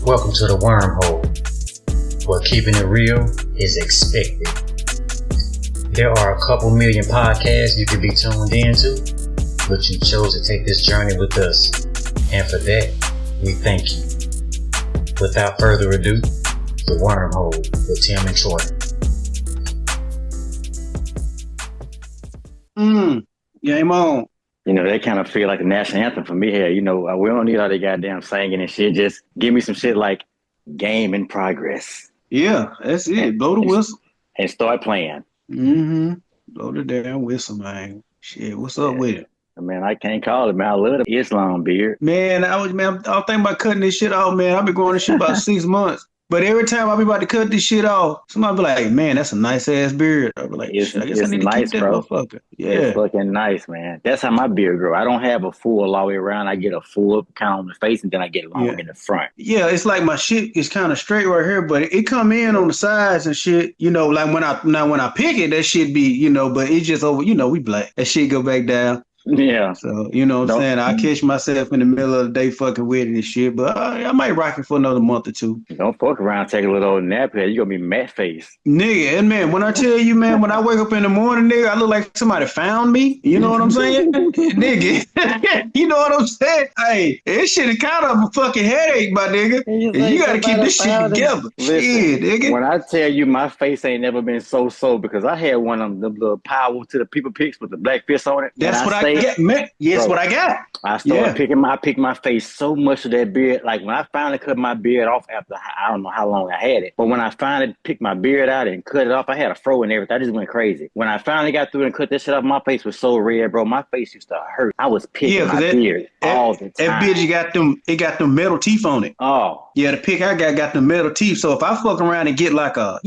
Welcome to the Wormhole, where keeping it real is expected. There are a couple million podcasts you could be tuned into, but you chose to take this journey with us, and for that, we thank you. Without further ado, the Wormhole with Tim and Troy. Game on. You know, they kind of feel like a national anthem for me here. You know, we don't need all the goddamn singing and shit. Just give me some shit like Game in Progress. Yeah, that's it. Blow the whistle. And start playing. Mm-hmm. Blow the damn whistle, man. Shit, what's up with it? Man, I can't call it, man. I love the Islam beard. Man, I was thinking about cutting this shit off, man. I've been growing this shit about 6 months. But every time I be about to cut this shit off, somebody be like, man, that's a nice ass beard. I be like, I guess I need to keep that motherfucker. Yeah. It's fucking nice, man. That's how my beard grow. I don't have a full all the way around. I get a full kind of on the face and then I get long in the front. Yeah, it's like my shit is kind of straight right here, but it come in on the sides and shit. You know, like when I pick it, that shit be, you know, but it's just over, you know, we black. That shit go back down. Yeah. So, you know what I'm saying? I catch myself in the middle of the day fucking with it and shit, but I might rock it for another month or two. Don't fuck around, take a little old nap here. You're going to be matte face. Nigga, and man, when I tell you, man, when I wake up in the morning, nigga, I look like somebody found me. You know what I'm saying? Nigga, you know what I'm saying? Hey, this shit is kind of a fucking headache, my nigga. You got to keep this shit together. Listen, shit, nigga. When I tell you my face ain't never been so because I had one of them little power to the people pics with the black fist on it. That's what I get, man. Yes, what I got. I started picked my face so much of that beard. Like when I finally cut my beard off after I don't know how long I had it, but when I finally picked my beard out and cut it off, I had a fro and everything. I just went crazy. When I finally got through and cut this shit off, my face was so red, bro. My face used to hurt. I was picking my beard all the time. That bitch got them metal teeth on it. Oh. Yeah, the pick I got the metal teeth. So if I fuck around and get like a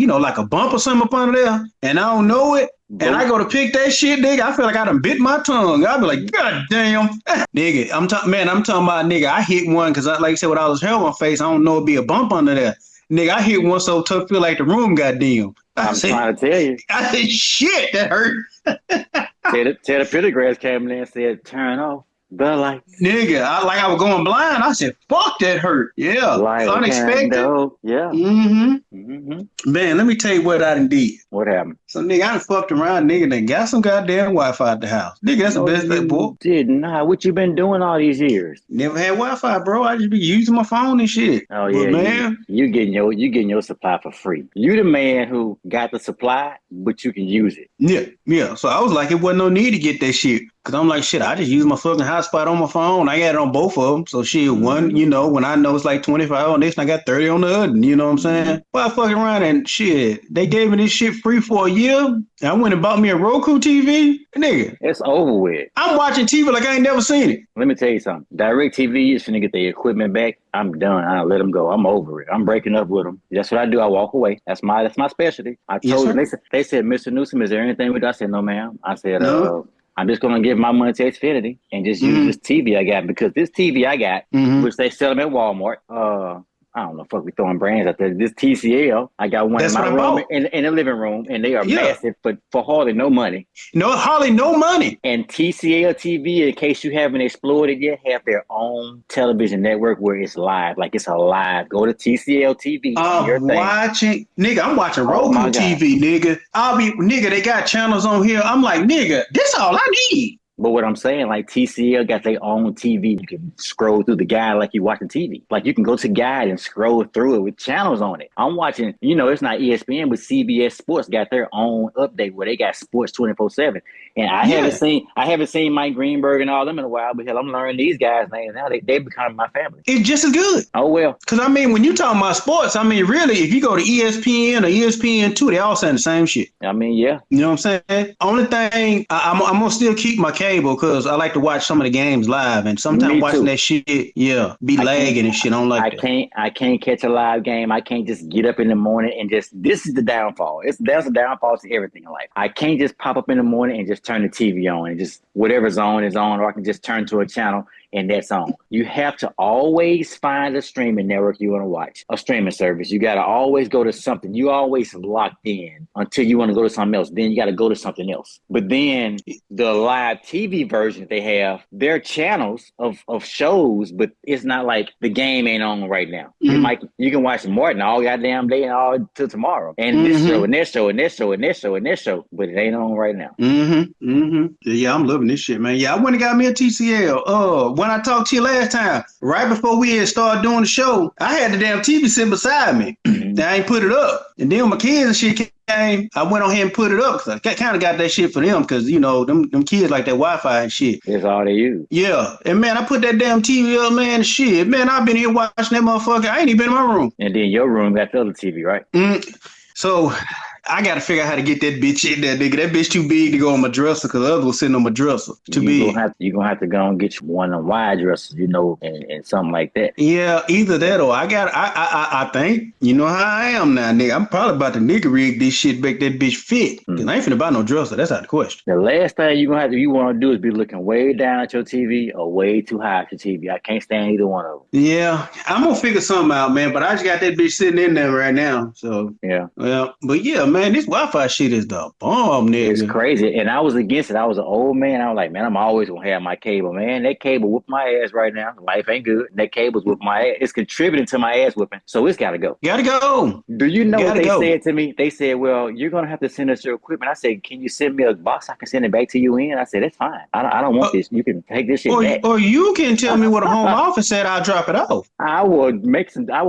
bump or something up under there and I don't know it, and I go to pick that shit, nigga, I feel like I done bit my tongue. I be like, God damn. Nigga, I'm talking about, nigga, I hit one because, like I said, with all this hair on my face, I don't know it'd be a bump under there. Nigga, I hit one so tough, feel like the room got dim. I'm trying to tell you. I said, shit, that hurt. Teddy Pendergrass came in there and said, turn off the lights. Nigga, I was going blind. I said, fuck, that hurt. Yeah. Like unexpected. Yeah. Man, let me tell you what I done did. What happened? So, nigga, I done fucked around, nigga, and got some goddamn Wi-Fi at the house. Nigga, that's the best thing, boy. Did not. What you been doing all these years? Never had Wi-Fi, bro. I just be using my phone and shit. Oh, yeah. But, man. You getting your supply for free. You the man who got the supply, but you can use it. Yeah. So I was like, it wasn't no need to get that shit. Cause I'm like, shit, I just use my fucking hotspot on my phone. I got it on both of them. So shit, one, you know, when I know it's like 25 on this and I got 30 on the other, you know what I'm saying? Well, I fucking around and shit, they gave me this shit free for a year. I went and bought me a Roku TV. Nigga. It's over with. I'm watching TV like I ain't never seen it. Let me tell you something. DirecTV is finna get their equipment back. I'm done. I let them go. I'm over it. I'm breaking up with them. That's what I do. I walk away. That's my specialty. I told them, they said, Mr. Newsom, is there anything we do? I said, no, ma'am. I said, no. I'm just going to give my money to Xfinity and just use this TV I got because this TV I got, which they sell them at Walmart, I don't know, fuck, we throwing brands out there. This TCL, I got one in my room, in the living room, and they are massive, but for hardly no money. Hardly no money. And TCL TV, in case you haven't explored it yet, have their own television network where it's live, like it's alive. Go to TCL TV. I'm watching Roku TV, nigga. They got channels on here. I'm like, nigga, this all I need. But what I'm saying, like TCL got their own TV. You can scroll through the guide like you watching TV. Like you can go to guide and scroll through it with channels on it. I'm watching, you know, it's not ESPN, but CBS Sports got their own update where they got sports 24/7. And I haven't seen Mike Greenberg and all them in a while, but hell, I'm learning these guys' names now. They become my family. It's just as good. Oh, well. Because, I mean, when you talking about sports, I mean, really, if you go to ESPN or ESPN2, they all saying the same shit. I mean, yeah. You know what I'm saying? Only thing, I'm going to still keep my cable because I like to watch some of the games live. And sometimes watching that shit, be lagging and shit. I don't like that. I can't catch a live game. I can't just get up in the morning and this is the downfall. There's a downfall to everything in life. I can't just pop up in the morning and just turn the TV on and just whatever zone is on, or I can just turn to a channel and that's on. You have to always find a streaming network you want to watch, a streaming service. You got to always go to something. You always locked in until you want to go to something else. Then you got to go to something else. But then the live TV version they have, their channels of shows, but it's not like the game ain't on right now. You can watch Martin all goddamn day and all till tomorrow, and this show and this show and this show and this show and this show, but it ain't on right now. Yeah, I'm loving this shit, man. Yeah, I went and got me a TCL. When I talked to you last time, right before we had started doing the show, I had the damn TV sitting beside me. I ain't put it up, and then my kids and shit came. I went on here and put it up because I kind of got that shit for them because you know them kids like that Wi-Fi and shit. That's all they use. Yeah, and man, I put that damn TV up, man. Shit, man, I've been here watching that motherfucker. I ain't even been in my room. And then your room got the other TV, right? So I got to figure out how to get that bitch in there, nigga. That bitch too big to go on my dresser because the other was sitting on my dresser. Too big. You're going to have to go and get you one of the wide dressers, you know, and something like that. Yeah, either that or I think, you know how I am now, nigga. I'm probably about to nigga rig this shit, make that bitch fit. Because I ain't finna buy no dresser. That's out of the question. The last thing you want to do is be looking way down at your TV or way too high at your TV. I can't stand either one of them. Yeah, I'm going to figure something out, man. But I just got that bitch sitting in there right now. So, yeah. Well, but yeah, man, this Wi-Fi shit is the bomb, nigga. It's crazy. And I was against it. I was an old man. I was like, man, I'm always going to have my cable. Man, that cable whoop my ass right now. Life ain't good. That cable's whoop my ass. It's contributing to my ass whooping. So it's got to go. Gotta go. Do you know what they said to me? They said, well, you're going to have to send us your equipment. I said, can you send me a box I can send it back to you in? I said, that's fine. I don't want this. You can take this shit back. Or you can tell me what a home office said. I'll drop it off. I will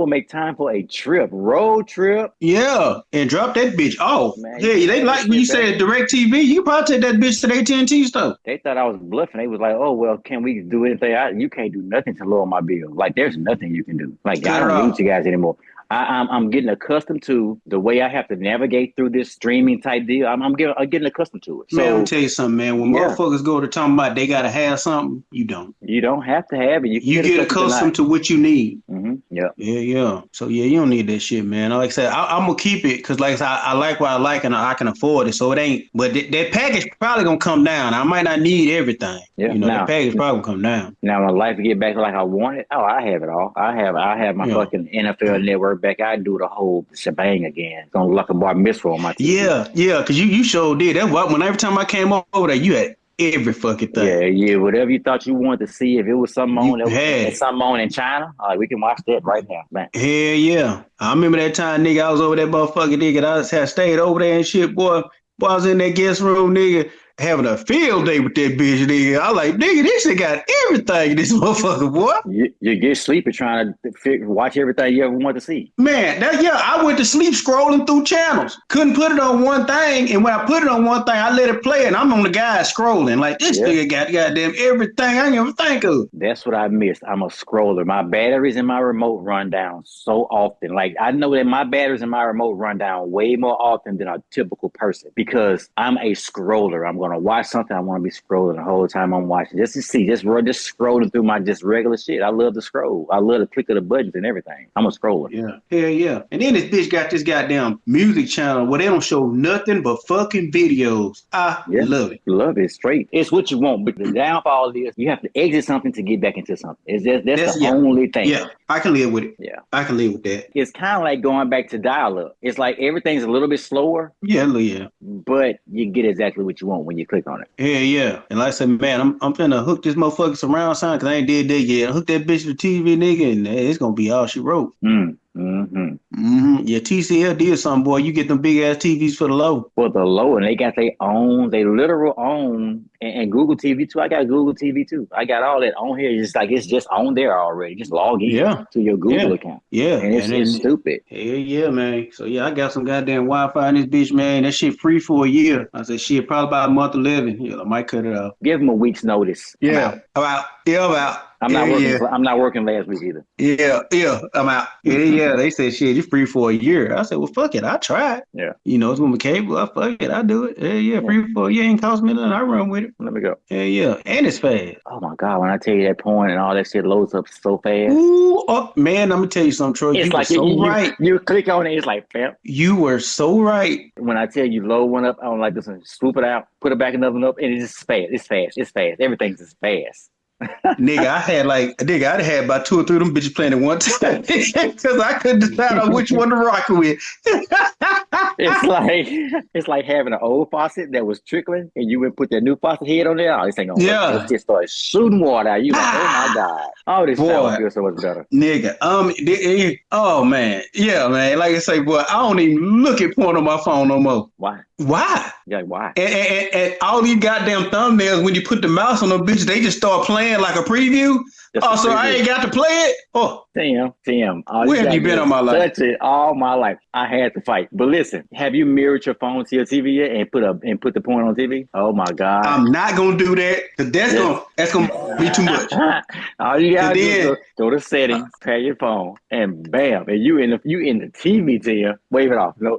make time for a road trip. Yeah, and drop that bitch off. Man, yeah, they like when you said DirecTV. You can probably take that bitch to the AT&T stuff. They thought I was bluffing. They was like, oh, well, can we do anything? You can't do nothing to lower my bill. Like, there's nothing you can do. Like, I don't need you guys anymore. I'm getting accustomed to the way I have to navigate through this streaming type deal. I'm getting accustomed to it. So, man, let me tell you something, man. When motherfuckers go to talking about they gotta have something, you don't. You don't have to have it. You get accustomed to what you need. Yeah. So yeah, you don't need that shit, man. Like I said, I'm gonna keep it because like I said, I like what I like and I can afford it. So it ain't. But that package probably gonna come down. I might not need everything. Yeah. You know, that package probably gonna come down. Now when life get back like I want it, I have it all. I have my fucking NFL network back. I do the whole shebang again. It's gonna look like a bar mitzvah on my TV. Yeah, because you sure did. That's what when every time I came over there, you had every fucking thing. Yeah. Whatever you thought you wanted to see, if it was something on, something on in China, we can watch that right now. Man. Hell yeah. I remember that time, nigga, I was over that motherfucking nigga. I had stayed over there and shit, boy. I was in that guest room, nigga, having a field day with that bitch, nigga. I like, nigga, this shit got everything, this motherfucker, boy. You get sleepy trying to watch everything you ever want to see. Man, I went to sleep scrolling through channels. Couldn't put it on one thing, and when I put it on one thing, I let it play, and I'm on the guy scrolling. Like, this nigga got goddamn everything I can ever think of. That's what I missed. I'm a scroller. My batteries in my remote run down so often. Like, I know that my batteries in my remote run down way more often than a typical person because I'm a scroller. I'm going to watch something. I want to be scrolling the whole time I'm watching. Just scrolling through my just regular shit. I love to scroll. I love the click of the buttons and everything. I'm a scroller. Yeah. Hell yeah. And then this bitch got this goddamn music channel where they don't show nothing but fucking videos. I love it. Love it. Straight. It's what you want. But the downfall is you have to exit something to get back into something. That's the only thing. Yeah. I can live with it. Yeah. I can live with that. It's kind of like going back to dial-up. It's like everything's a little bit slower. Yeah. But you get exactly what you want when you click on it. Yeah. And like I said, man, I'm finna hook this motherfucker surround sound because I ain't did that yet. Hook that bitch to the TV, nigga, and it's gonna be all she wrote. Yeah, TCL did something, boy. You get them big ass TVs for the low. For the low, and they got their literal own, and Google TV too. I got Google TV too. I got all that on here. It's just on there already. Just log in to your Google account. Yeah, and it's stupid. Hell yeah, man. So yeah, I got some goddamn Wi-Fi in this bitch, man. That shit free for a year. I said shit, probably about a month 11. Yeah, I might cut it off. Give them a week's notice. Yeah, about. I'm not working. I'm not working last week either. Yeah, I'm out. Yeah. They said shit, you free for a year. I said, well, fuck it, I tried. Yeah, you know, it's gonna be cable. Fuck it, I do it. Yeah, free for a year ain't cost me nothing. I run with it. Let me go. Yeah, and it's fast. Oh my god, when I tell you that porn and all that shit loads up so fast. Ooh, man, I'm gonna tell you something, Troy. It's like right. You click on it, it's like, fam. You were so right. When I tell you load one up, I don't like this one. Swoop it out, put it back another one up, and it's just fast. It's fast. Everything's just fast. Nigga, I had about 2 or 3 of them bitches playing at one time because I couldn't decide on which one to rock with. it's like having an old faucet that was trickling, and you would put that new faucet head on there. Oh, this ain't gonna work. It just started shooting water out. You like, oh my god! Oh, this shower feels so much better, nigga. Oh man, yeah, man. Like I say, boy, I don't even look at porn on my phone no more. Why? Yeah, why? And all these goddamn thumbnails, when you put the mouse on them bitches, they just start playing like a preview. So I ain't got to play it? Oh. Damn. Where have you been all my life? Touch it all my life. I had to fight. But listen, have you mirrored your phone to your TV yet and put the porn on TV? Oh my God. I'm not gonna do that, because that's gonna be too much. All you gotta do is go to settings, pair your phone, and bam, and you in the TV, Tim. Wave it off. No.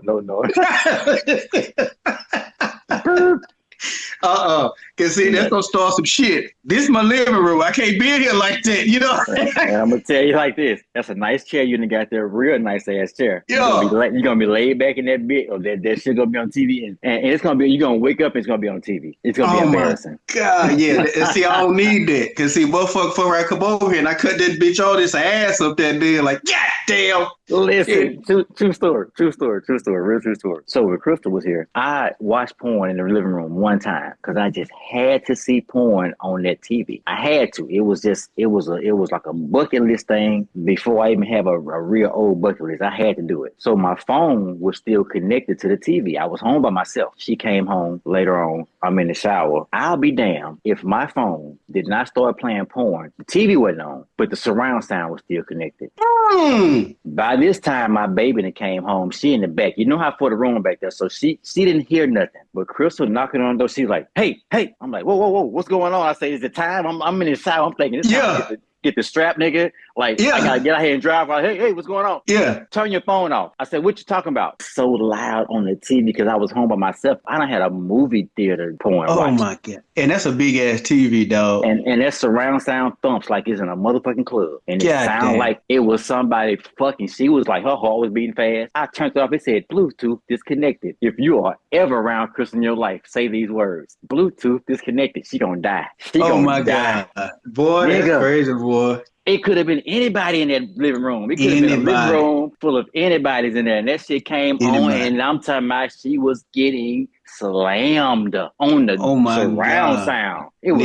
Cause see, that's gonna start some shit. This is my living room. I can't be in here like that, you know. And I'm gonna tell you like this: that's a nice chair. You done got that real nice ass chair. Yeah. You're gonna be laid back in that bit, or that shit gonna be on TV, and it's gonna be, you're gonna wake up and it's gonna be on TV. It's gonna be embarrassing. God, yeah. See, I don't need that. Cause see, motherfucker, before I come over here and I cut that bitch all this ass up that day, like, God damn. Listen, true story, real true story. So when Crystal was here, I watched porn in the living room one time because I just had to see porn on that TV. I had to. It was like a bucket list thing before I even have a real old bucket list. I had to do it. So my phone was still connected to the TV. I was home by myself. She came home later on. I'm in the shower. I'll be damned if my phone did not start playing porn. The TV wasn't on, but the surround sound was still connected. By this time, my baby that came home, she in the back. You know how for the room back there, so she didn't hear nothing. But Crystal knocking on the door, she's like, "Hey!" I'm like, "Whoa! What's going on?" I say, "Is it time?" I'm in the shower. I'm thinking, "It's time to get the strap, nigga. Like, I gotta get out here and drive. Like, hey, what's going on? Yeah. Turn your phone off." I said, "What you talking about?" So loud on the TV because I was home by myself. I done had a movie theater porn. Oh my God. And that's a big ass TV, dog. And that surround sound thumps like it's in a motherfucking club. And it sounded like it was somebody fucking. She was like, her heart was beating fast. I turned it off. It said, "Bluetooth disconnected." If you are ever around Chris in your life, say these words: "Bluetooth disconnected." She gonna die. Oh my God. Boy, nigga, that's crazy, boy. It could have been anybody in that living room. It could have been a living room full of anybody's in there. And that shit came on, and I'm talking about she was getting slammed on the surround sound. It was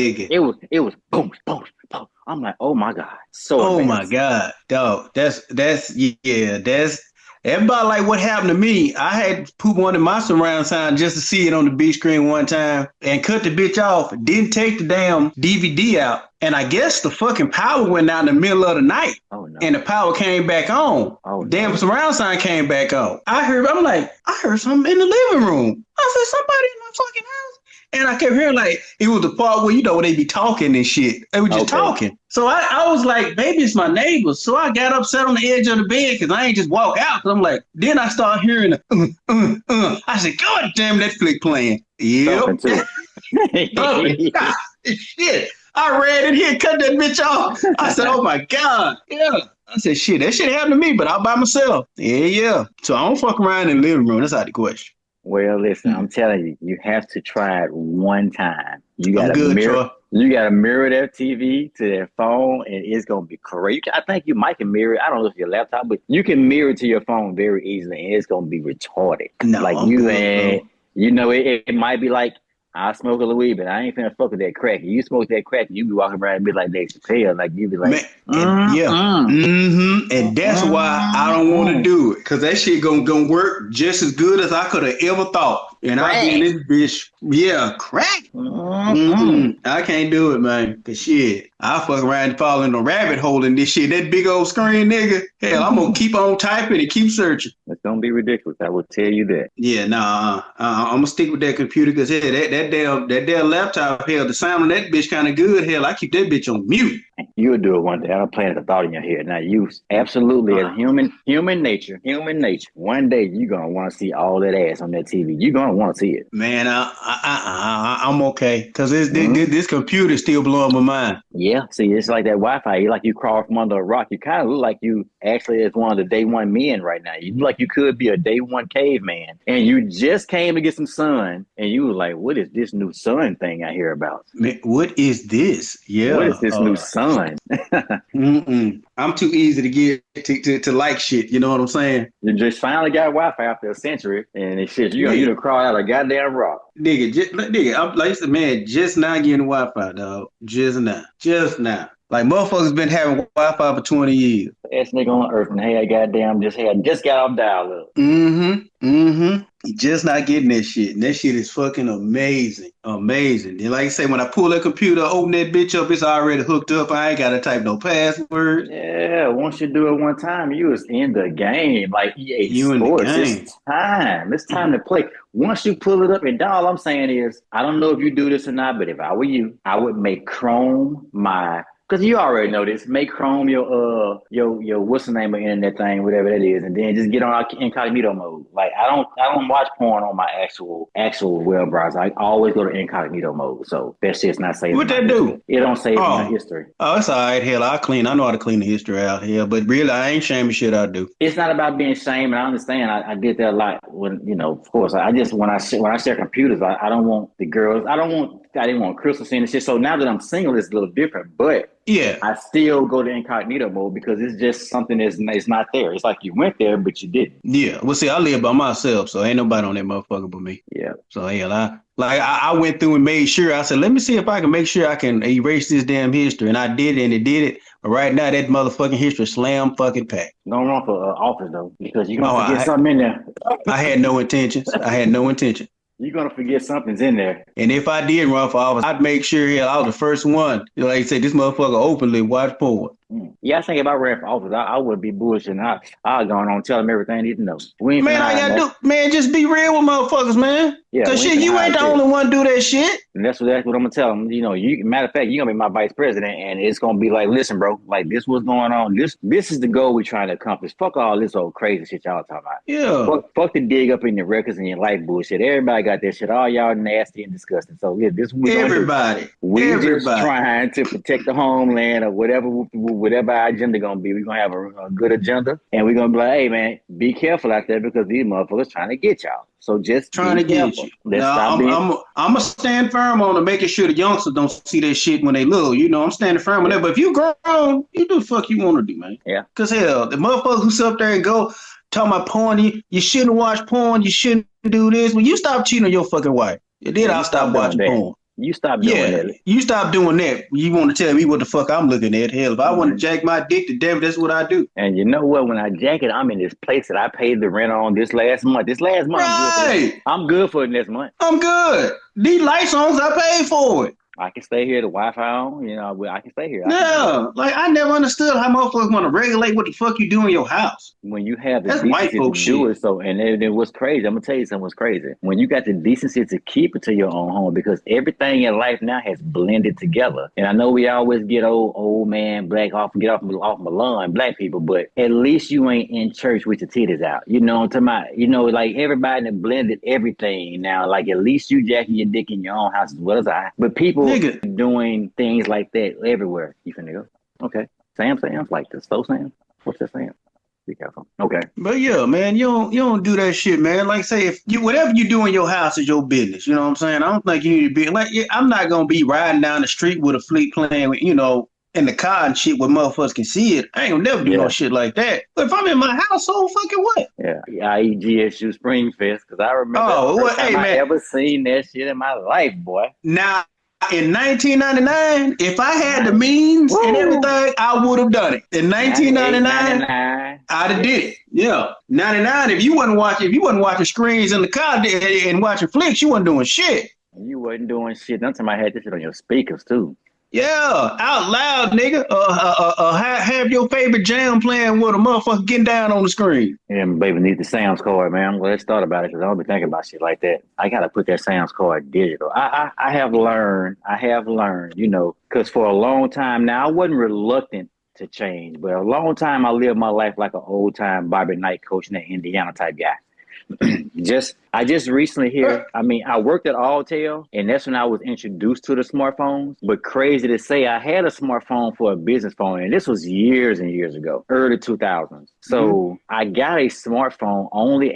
boom, boom, boom. I'm like, oh my God. So my God, dog. That's about like what happened to me. I had put one in my surround sound just to see it on the big screen one time and cut the bitch off. Didn't take the damn DVD out. And I guess the fucking power went out in the middle of the night. Oh, no. And the power came back on. Oh, damn, surround sound came back on. I heard something in the living room. I said, somebody in my fucking house. And I kept hearing like, it was the part where, where they be talking and shit. They were just talking. So I was like, maybe it's my neighbors. So I got up, sat on the edge of the bed because I ain't just walk out. Cause I'm like, then I start hearing I said, God damn, that flick playing. Yep. Shit. I ran in here, cut that bitch off. I said, oh my God. Yeah. I said, shit, that shit happened to me, but all by myself. Yeah. So I don't fuck around in the living room. That's out of the question. Well, listen, I'm telling you, you have to try it one time. You got to mirror that TV to that phone, and it's gonna be great. I think you might can mirror it. I don't know if your laptop, but you can mirror it to your phone very easily, and it's gonna be retarded. No, like it might be like, I smoke a little weed, but I ain't finna fuck with that crack. You smoke that crack, you be walking around and be like Dave Chappelle, like you be like, and that's why I don't want to do it, because that shit gonna work just as good as I could have ever thought. And I be in this bitch, crack. I can't do it, man. Cause shit, I fuck around and fall in a rabbit hole in this shit. That big old screen, nigga. Hell, I'm gonna keep on typing and keep searching. It's gonna be ridiculous. I will tell you that. Yeah, I'm gonna stick with that computer because that damn laptop, hell, the sound on that bitch kind of good. Hell, I keep that bitch on mute. You'll do it one day. I'm planting a thought in your head. Now, you absolutely, as human nature, one day you're gonna want to see all that ass on that TV. You're gonna want to see it. Man, I'm okay because this computer still blowing my mind. Yeah, see, it's like that Wi-Fi. You like you crawl from under a rock. You kind of look like you actually is one of the day one men right now. You look like you could be a day one caveman, and you just came to get some sun, and you were like, "What is this new sun thing I hear about? Man, what is this? Yeah, what is this new sun? done. I'm too easy to get to like shit. You know what I'm saying? You just finally got Wi-Fi after a century, and it's shit. You done crawled out a goddamn rock. Nigga, I'm like I said, man, just now getting Wi-Fi, dog. Just now. Like motherfuckers been having Wi-Fi for 20 years. Ass nigga on earth and just got off dial up. You just not getting that shit. And that shit is fucking amazing. Amazing. And like I say, when I pull that computer, open that bitch up, it's already hooked up. I ain't gotta type no password. Yeah, once you do it one time, you was in the game. Like EA You Sports. in the game. It's time to play. Once you pull it up, and all I'm saying is, I don't know if you do this or not, but if I were you, I would make Chrome my. Because you already know this. Make Chrome your what's the name of internet thing, whatever that is, and then just get on incognito mode. Like I don't watch porn on my actual web browser. I always go to incognito mode. So that shit's not saving. What that do? It don't save my history. Oh, it's all right. Hell, I know how to clean the history out here. But really, I ain't shaming shit I do. It's not about being shamed, and I understand. I did that a lot when of course. I just when I share computers, I don't want the girls. I didn't want Crystal seeing the shit. So now that I'm single, it's a little different. But yeah, I still go to incognito mode because it's just something that's not there. It's like you went there, but you didn't. Yeah. Well, see, I live by myself, so ain't nobody on that motherfucker but me. Yeah. So hell, I went through and made sure. I said, let me see if I can make sure I can erase this damn history, and I did, and it did it. But right now, that motherfucking history slam fucking packed. Don't run for office though, because you're gonna forget something in there. I had no intentions. You're gonna forget something's in there. And if I did run for office, I'd make sure I was the first one. Like I said, this motherfucker openly watch porn. Yeah, I think if I ran for office, I would be bullshitting. I'll go on and tell them everything they need to know. Man, just be real with motherfuckers, man. Yeah, because shit, you ain't the only one do that shit. And that's what I'm gonna tell them. Matter of fact, you're gonna be my vice president, and it's gonna be like, listen, bro, like this what's going on. This is the goal we're trying to accomplish. Fuck all this old crazy shit y'all talking about. Yeah. Fuck the dig up in your records and your life bullshit. Everybody got that shit. All y'all nasty and disgusting. So yeah, this everybody. We're just trying to protect the homeland or whatever our agenda gonna be. We're gonna have a good agenda, and we're gonna be like, hey man, be careful out there because these motherfuckers trying to get y'all. So just trying to get you. I'm gonna stand firm on making sure the youngsters don't see that shit when they little. I'm standing firm on that. But if you grown, you do the fuck you want to do, man. Yeah. Cause hell, the motherfuckers who sit up there and go talking about porn, you shouldn't watch porn. You shouldn't do this. When you stop cheating on your fucking wife, then I'll stop watching porn. You stop doing that. You stop doing that. You want to tell me what the fuck I'm looking at? Hell, if I want to jack my dick to death, that's what I do. And you know what? When I jack it, I'm in this place that I paid the rent on this last month. Right. I'm good for it this month. I'm good. These lights on, I paid for it. I can stay here, the Wi-Fi on, I can stay here. I never understood how motherfuckers want to regulate what the fuck you do in your house. When you have the That's white decency folks to do shit. it, so and it was crazy. I'm gonna tell you something was crazy. When you got the decency to keep it to your own home, because everything in life now has blended together. And I know we always get old man black off my lawn, black people, but at least you ain't in church with your titties out. You know what I'm talking about? Like everybody that blended everything now. Like at least you jacking your dick in your own house as well as I. But people doing things like that everywhere. You finna go? Okay. Sam's like this. So Sam? What's that Sam? Be careful. Okay. But yeah, man, you don't do that shit, man. Like say if you whatever you do in your house is your business. You know what I'm saying? I don't think you need to be like I'm not gonna be riding down the street with a fleet playing with, in the car and shit where motherfuckers can see it. I ain't gonna never do no shit like that. But if I'm in my house, so fucking what? Yeah. I eat GSU Spring Fest because I remember I ever seen that shit in my life, boy. Now in 1999, if I had the means and everything, I would have done it. In 1999, I'd have did it. Yeah. 99, if you wasn't watching screens in the car and watching flicks, you wasn't doing shit. You wasn't doing shit. One time I had this shit on your speakers too. Yeah, out loud, nigga. Have your favorite jam playing with a motherfucker getting down on the screen. Yeah, baby, need the sounds card, man. I'm glad you thought about it because I don't be thinking about shit like that. I gotta put that sounds card digital. I have learned, because for a long time now, I wasn't reluctant to change, but a long time I lived my life like an old time Bobby Knight coaching that Indiana type guy. I just recently here. I mean, I worked at Alltel, and that's when I was introduced to the smartphones. But crazy to say, I had a smartphone for a business phone, and this was years and years ago, early 2000s. So I got a smartphone only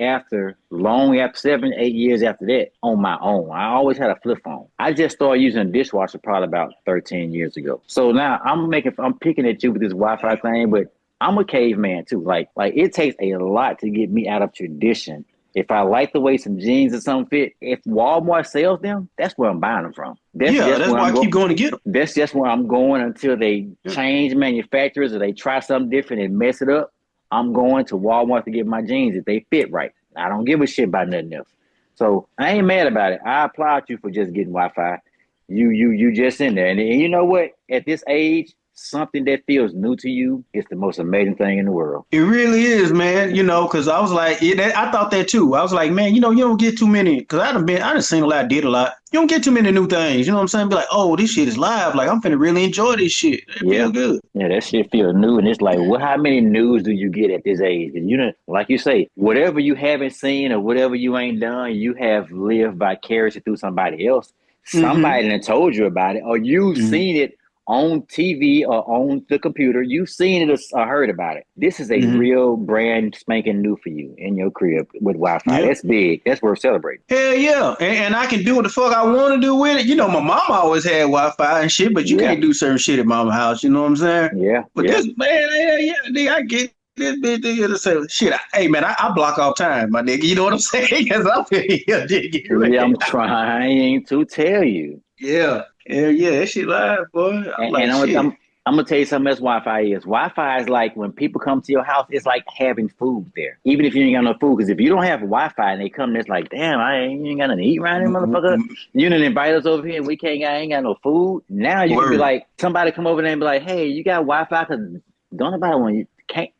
long after 7, 8 years after that on my own. I always had a flip phone. I just started using a dishwasher probably about 13 years ago. So now I'm picking at you with this Wi-Fi thing, but I'm a caveman too. Like it takes a lot to get me out of tradition. If I like the way some jeans or something fit, if Walmart sells them, that's where I'm buying them from. That's why I keep going to get them. That's just where I'm going until they change manufacturers or they try something different and mess it up. I'm going to Walmart to get my jeans if they fit right. I don't give a shit about nothing else. So I ain't mad about it. I applaud you for just getting Wi-Fi. You just in there. And you know what? At this age, something that feels new to you is the most amazing thing in the world. It really is, man. You know, because I was like, I thought that too. I was like, man, you know, you don't get too many, because I done seen a lot, did a lot. You don't get too many new things. You know what I'm saying? Be like, oh, this shit is live. Like, I'm finna really enjoy this shit. It feels good. Yeah, that shit feels new. And it's like, how many news do you get at this age? And you know, like you say, whatever you haven't seen or whatever you ain't done, you have lived vicariously through somebody else. Somebody done told you about it, or you've seen it on TV or on the computer. You've seen it or heard about it. This is a real brand spanking new for you in your crib with Wi-Fi. That's big. That's worth celebrating. Hell yeah. And I can do what the fuck I want to do with it. You know, my mom always had Wi-Fi and shit, but you can't do certain shit at mama's house. You know what I'm saying? Yeah. But this, man, nigga, I get this bitch nigga to say, shit, hey, man, I block off time, my nigga. You know what I'm saying? Because I'm trying to tell you. Yeah. Hell yeah, that shit live, boy. I'm gonna tell you something else Wi-Fi is. Wi-Fi is like when people come to your house, it's like having food there. Even if you ain't got no food, because if you don't have Wi-Fi and they come, it's like, damn, you ain't got nothing to eat around here, motherfucker. You didn't invite us over here and I ain't got no food. Now you can be like, somebody come over there and be like, hey, you got Wi-Fi? Because don't nobody want you.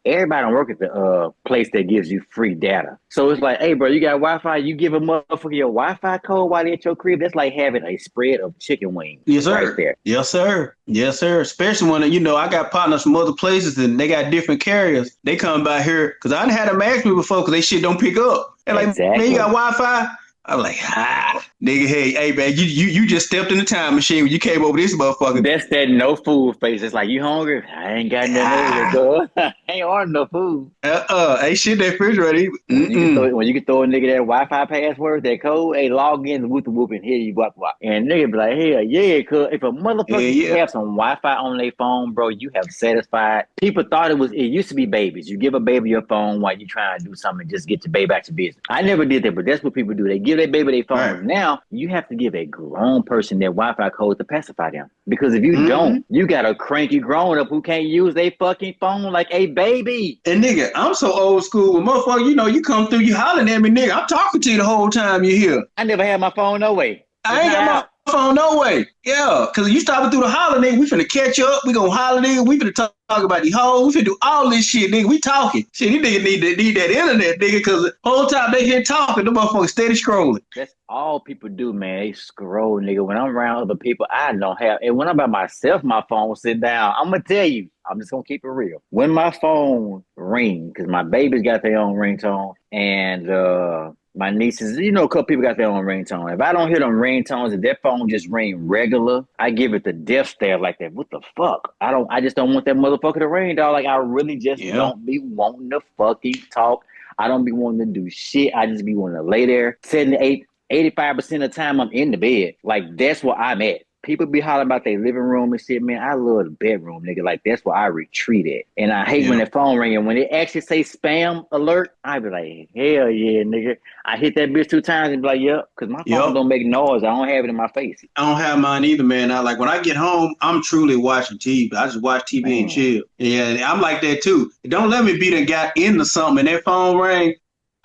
Everybody don't work at the place that gives you free data. So it's like, hey, bro, you got Wi-Fi? You give a motherfucker your Wi-Fi code while they're at your crib? That's like having a spread of chicken wings. Yes, sir. Right there. Yes, sir. Yes, sir. Especially when, you know, I got partners from other places and they got different carriers. They come by here, because I done had them ask me before because they shit don't pick up. They're like, man, you got Wi-Fi? I'm like, nigga, hey, man, you just stepped in the time machine when you came over this motherfucker. That's that no food face. It's like, you hungry? I ain't got nothing over there, I ain't ordering no food. Ain't shit that refrigerator. When you can throw a nigga that Wi-Fi password, that code, hey, log in, whoop and here you wop. And nigga be like, hell yeah, cause if a motherfucker have some Wi-Fi on their phone, bro, you have satisfied. People thought it used to be babies. You give a baby your phone while you trying to do something and just get your baby back to business. I never did that, but that's what people do. They give their baby their phone. Right. Now you have to give a grown person their Wi-Fi code to pacify them. Because if you don't, you got a cranky grown up who can't use their fucking phone like a baby. And nigga, I'm so old school. With motherfucker, you know, you come through, you hollering at me, nigga. I'm talking to you the whole time you're here. I never had my phone no way. I ain't got my phone no way. Yeah, because you stopping through the holler, nigga. We finna catch up. We gonna holler, nigga. We finna talk about the hoes. We finna do all this shit, nigga. We talking. Shit, these niggas need that internet, nigga, because the whole time they here talking, the motherfuckers steady scrolling. That's all people do, man. They scroll, nigga. When I'm around other people, I don't have. And when I'm by myself, my phone will sit down. I'm gonna tell you. I'm just gonna keep it real. When my phone rings, because my babies got their own ringtone, and my nieces, you know, a couple people got their own ringtone. If I don't hear them ringtones, if their phone just ring regular, I give it the death stare like that. What the fuck? I just don't want that motherfucker to ring, dog. Like, I really just don't be wanting to fucking talk. I don't be wanting to do shit. I just be wanting to lay there. 85% of the time I'm in the bed. Like, that's where I'm at. People be hollering about their living room and shit, man. I love the bedroom, nigga. Like, that's where I retreat at. And I hate when the phone ring. And when it actually say spam alert, I be like, hell yeah, nigga. I hit that bitch 2 times and be like, yep. Because my phone don't make noise. I don't have it in my face. I don't have mine either, man. Like, when I get home, I'm truly watching TV. I just watch TV and chill. Yeah, I'm like that, too. Don't let me be the guy into something and that phone ring.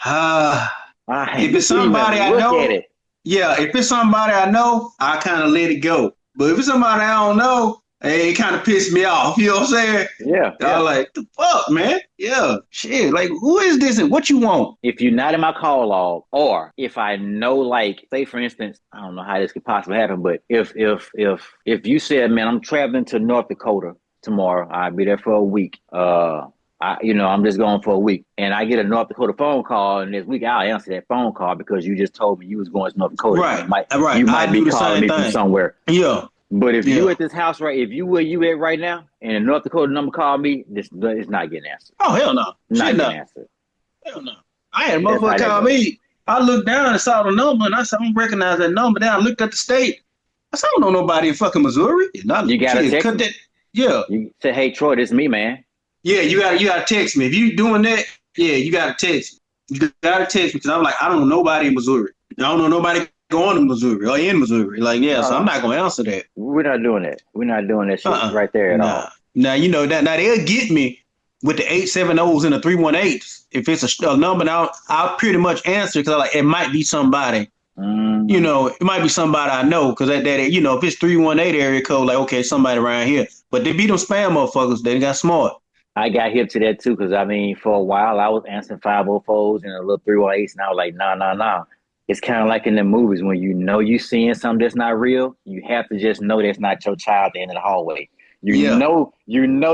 If it's somebody I know. Yeah, if it's somebody I know, I kind of let it go. But if it's somebody I don't know, it kind of pissed me off. You know what I'm saying? Yeah. I'm like, the fuck, man? Yeah, shit. Like, who is this and what you want? If you're not in my call log, or if I know, like, say for instance, I don't know how this could possibly happen, but if you said, man, I'm traveling to North Dakota tomorrow, I'll be there for a week. I'm just going for a week, and I get a North Dakota phone call, and this week I'll answer that phone call because you just told me you was going to North Dakota. Right, You might I be do the calling same me thing from somewhere. Yeah. But if you at this house, right, if you where you at right now, and a North Dakota number call me, this is not getting answered. Oh, hell no. Not getting answered. Hell no. I had a motherfucker call me. I looked down and saw the number, and I said, I don't recognize that number. Then I looked at the state. I said, I don't know nobody in fucking Missouri. You got to text me. Yeah. You say, hey, Troy, this is me, man. Yeah, you gotta text me. If you doing that, yeah, you gotta text me. You gotta text me because I'm like, I don't know nobody in Missouri. I don't know nobody going to Missouri or in Missouri. Like, yeah, so I'm not going to answer that. We're not doing that. We're not doing that shit right there at all. Now, now they'll get me with the 870s and the 318s. If it's a number, now I'll pretty much answer because it might be somebody. It might be somebody I know because that if it's 318 area code, like, okay, somebody around here. But they be them spam motherfuckers. They got smart. I got hip to that too because, for a while I was answering 504s and a little 318s, and I was like, nah. It's kind of like in the movies when you seeing something that's not real, you have to just know that's not your child at the end of the hallway. You know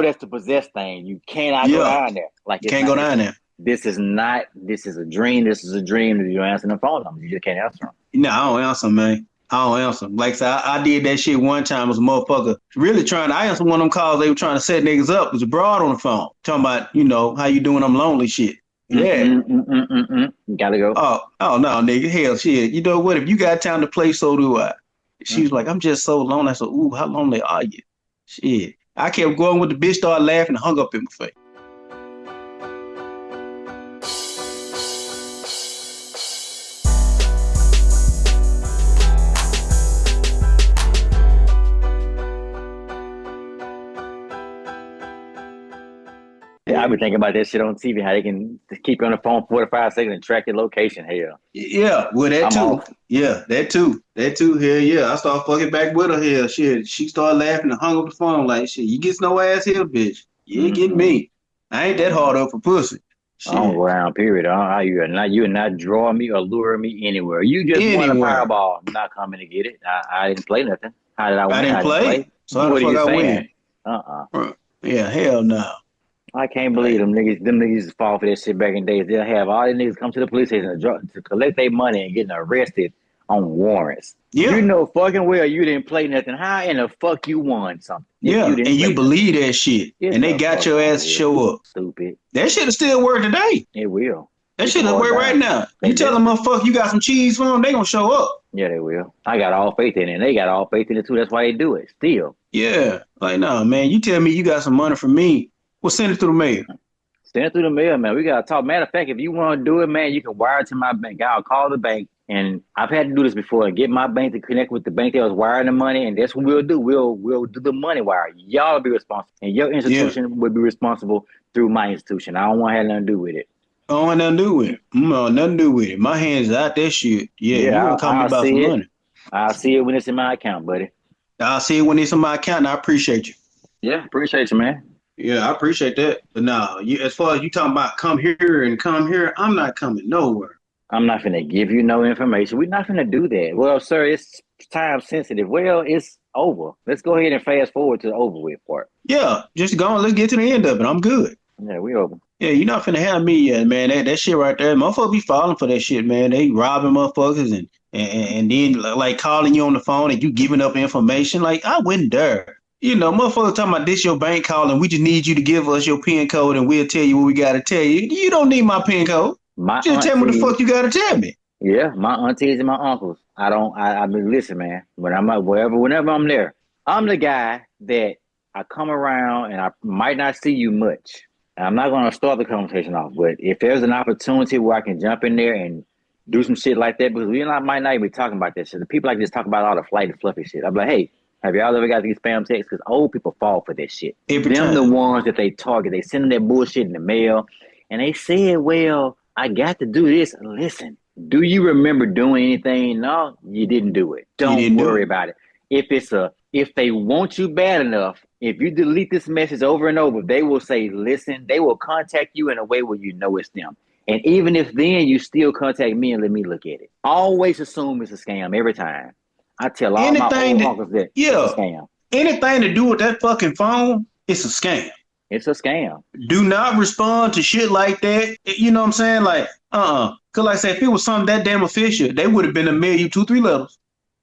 that's the possessed thing. You cannot go down there. Like you can't go down there. This is a dream. This is a dream that you're answering the phone number. You just can't answer them. No, I don't answer, man. I don't answer. Like I said, I did that shit one time as a motherfucker. Really I answered one of them calls. They were trying to set niggas up. It was a broad on the phone. Talking about, how you doing? I'm lonely shit. Yeah. You gotta go. Oh, no, nigga. Hell, shit. You know what? If you got time to play, so do I. She was like, I'm just so lonely. I said, ooh, how lonely are you? Shit. I kept going with the bitch, started laughing and hung up in my face. Yeah, I've been thinking about that shit on TV, how they can keep you on the phone 45 seconds and track your location. Hell. Yeah, well, that too. Off. Yeah, that too. Hell yeah. I started fucking back with her. Hell, shit. She started laughing and hung up the phone like, shit, you get no ass here, bitch. You ain't getting me. I ain't that hard up for pussy. Shit. I don't go around, period. You are not drawing me or luring me anywhere. You just won a Powerball. I'm not coming to get it. I didn't play nothing. How did I win? I didn't play? So how the fuck I win? Yeah, hell no. I can't believe them niggas. Them niggas used to fall for that shit back in the days. They'll have all the niggas come to the police station to collect their money and getting arrested on warrants. Yeah. You know fucking well you didn't play nothing. How in the fuck you won something? Yeah, and you believe that shit. And they got your ass to show up. Stupid. That shit'll still work today. It will. That shit'll work right now. You tell them, motherfucker, you got some cheese for them, they gonna show up. Yeah, they will. I got all faith in it, and they got all faith in it too. That's why they do it. Still. Yeah. Like, no, man, you tell me you got some money for me. Well, send it through the mail. Send it through the mail, man. We got to talk. Matter of fact, if you want to do it, man, you can wire it to my bank. I'll call the bank. And I've had to do this before and get my bank to connect with the bank that was wiring the money. And that's what we'll do. We'll do the money wire. Y'all will be responsible. And your institution will be responsible through my institution. I don't want to have nothing to do with it. I don't want nothing to do with it. Nothing to do with it. My hands out that shit. Yeah, you gonna call me about some money. I'll see it when it's in my account, buddy. I'll see it when it's in my account, and I appreciate you. Yeah, appreciate you, man. Yeah, I appreciate that. But no, as far as you talking about come here, I'm not coming nowhere. I'm not going to give you no information. We're not going to do that. Well, sir, it's time sensitive. Well, it's over. Let's go ahead and fast forward to the over with part. Yeah, just go on. Let's get to the end of it. I'm good. Yeah, we over. Yeah, you're not finna have me yet, man. That shit right there, motherfuckers be falling for that shit, man. They robbing motherfuckers and then like calling you on the phone and you giving up information. Like, I wouldn't dare. Motherfuckers talking about this your bank calling. We just need you to give us your PIN code and we'll tell you what we got to tell you. You don't need my PIN code. Just tell me what the fuck you got to tell me. Yeah, my aunties and my uncles. I mean, listen, man. When I'm out, whenever I'm there, I'm the guy that I come around and I might not see you much. And I'm not going to start the conversation off, but if there's an opportunity where I can jump in there and do some shit like that, because we might not even be talking about that shit. The people like this talk about all the flight and fluffy shit. I'm like, hey, have y'all ever got these spam texts? Because old people fall for this shit. Them the ones that they target. They send them that bullshit in the mail. And they said, well, I got to do this. Listen, do you remember doing anything? No, you didn't do it. Don't worry about it. If they want you bad enough, if you delete this message over and over, they will say, listen, they will contact you in a way where you know it's them. And even if then you still contact me and let me look at it. Always assume it's a scam every time. I tell all my old uncles that it's a scam. Anything to do with that fucking phone, it's a scam. It's a scam. Do not respond to shit like that. You know what I'm saying? Like, Cause like I said, if it was something that damn official, they would have been a mail you 2-3 letters.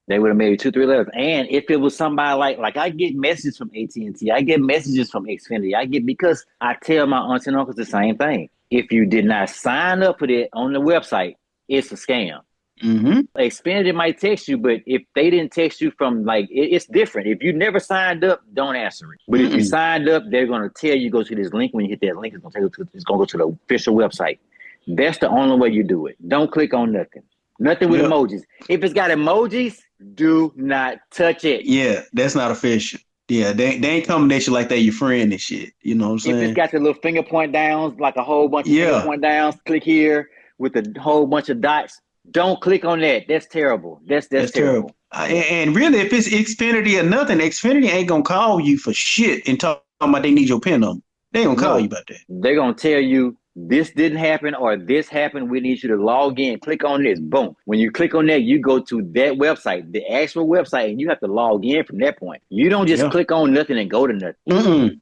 They would have made 2-3 letters. And if it was somebody like I get messages from AT&T, I get messages from Xfinity, because I tell my aunts and uncles the same thing. If you did not sign up for that on the website, it's a scam. Mm-hmm. Xfinity might text you, but if they didn't text you from it's different. If you never signed up, don't answer it. But if you signed up, they're gonna tell you go to this link. When you hit that link, it's gonna go to the official website. That's the only way you do it. Don't click on nothing. Nothing with emojis. If it's got emojis, do not touch it. Yeah, that's not official. Yeah, they ain't coming at you like they your friend and shit. You know what I'm saying? If it's got the little finger point downs, like a whole bunch of finger point downs, click here with a whole bunch of dots. Don't click on that. That's terrible. That's terrible. And really, if it's Xfinity or nothing, Xfinity ain't gonna call you for shit and talk about they need your PIN number. They ain't gonna call you about that. They're gonna tell you this didn't happen or this happened. We need you to log in. Click on this. Boom. When you click on that, you go to that website, the actual website, and you have to log in from that point. You don't just click on nothing and go to nothing.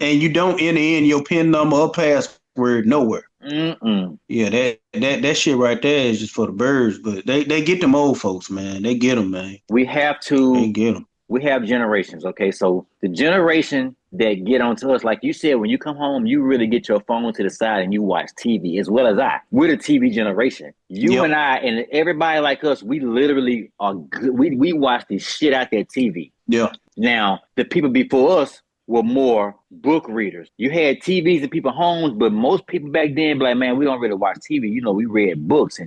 And you don't enter in your PIN number or password nowhere. Yeah, that shit right there is just for the birds. But they get them old folks, man. They get them, man. We have to. They get them. We have generations, okay? So the generation that get onto us, like you said, when you come home, you really get your phone to the side and you watch TV, as well as I. We're the TV generation. You and I and everybody like us, we literally are good. We watch the shit out that TV. Yeah. Now, the people before us were more book readers. You had TVs in people's homes, but most people back then be like, man, we don't really watch TV. You know, we read books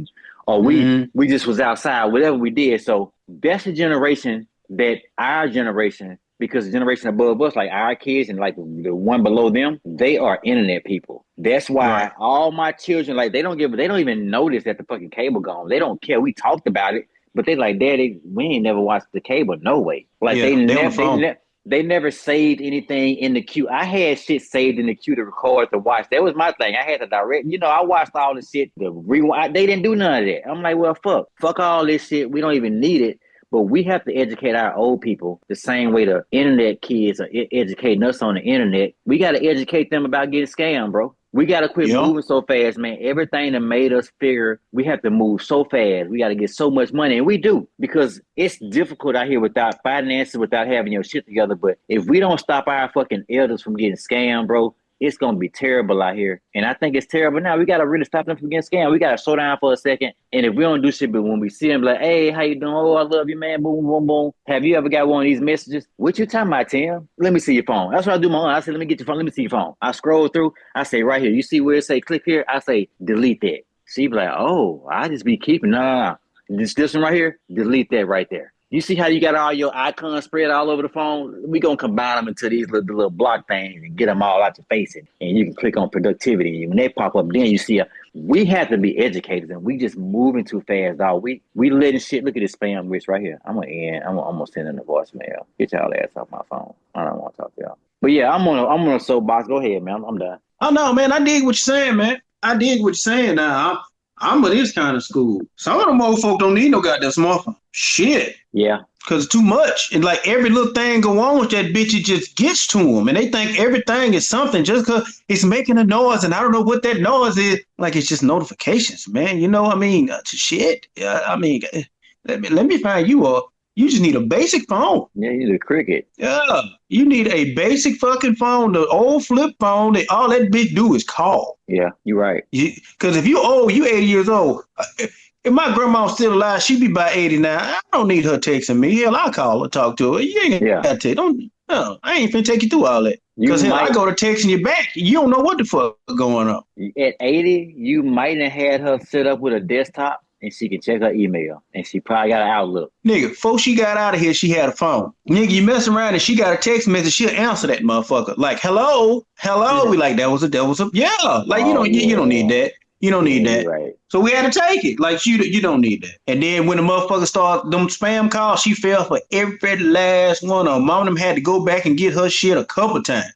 or we just was outside, whatever we did. So that's the generation that our generation, because the generation above us, like our kids and like the one below them, they are internet people. That's why all my children, like they don't even notice that the fucking cable gone. They don't care. We talked about it, but they like, Daddy, we ain't never watched the cable. No way. Like they never saved anything in the queue. I had shit saved in the queue to record, to watch. That was my thing. I had to direct. You know, I watched all the shit, the rewind. They didn't do none of that. I'm like, well, fuck all this shit. We don't even need it. But we have to educate our old people the same way the internet kids are educating us on the internet. We got to educate them about getting scammed, bro. We got to quit moving so fast, man. Everything that made us figure we have to move so fast. We got to get so much money. And we do, because it's difficult out here without finances, without having your shit together. But if we don't stop our fucking elders from getting scammed, bro, it's going to be terrible out here. And I think it's terrible now. We got to really stop them from getting scammed. We got to slow down for a second. And if we don't do shit, but when we see them, like, hey, how you doing? Oh, I love you, man. Boom, boom, boom. Have you ever got one of these messages? What you talking about, Tim? Let me see your phone. That's what I do my own. I say, let me get your phone. Let me see your phone. I scroll through. I say, right here. You see where it say click here? I say, delete that. She be like, oh, I just be keeping. No. This one right here, delete that right there. You see how you got all your icons spread all over the phone? We gonna combine them into these little block things and get them all out your face, and you can click on productivity. And when they pop up, then you see we have to be educated, and we just moving too fast, dog. We letting shit. Look at this spam list right here. I'm gonna send in a voicemail. Get y'all ass off my phone. I don't want to talk to y'all. But yeah, I'm on a soapbox. Go ahead, man. I'm done. Oh no, man. I dig what you're saying, man. I dig what you're saying. Now I'm of this kind of school. Some of them old folk don't need no goddamn smartphone. Shit. Yeah. Because it's too much. And like every little thing go on with that bitch, it just gets to them. And they think everything is something just because it's making a noise. And I don't know what that noise is. Like, it's just notifications, man. You know what I mean? Shit. I mean, let me find you you just need a basic phone. Yeah, you need a Cricket. Yeah. You need a basic fucking phone, the old flip phone. All that bitch do is call. Yeah, you're right. Because if you old, you 80 years old. If my grandma's still alive, she'd be about 89. I don't need her texting me. Hell, I'll call her, talk to her. You ain't got to I ain't finna take you through all that. Because I go to texting you back. You don't know what the fuck going on. At 80, you might have had her set up with a desktop and she can check her email. And she probably got an Outlook. Nigga, before she got out of here, she had a phone. Nigga, you mess around and she got a text message, she'll answer that motherfucker. Like, hello. We like, that was a, yeah. Like, you don't need that. You don't need that. Right. So we had to take it. Like, you don't need that. And then when the motherfucker started them spam calls, she fell for every last one of them. Mom and them had to go back and get her shit a couple times.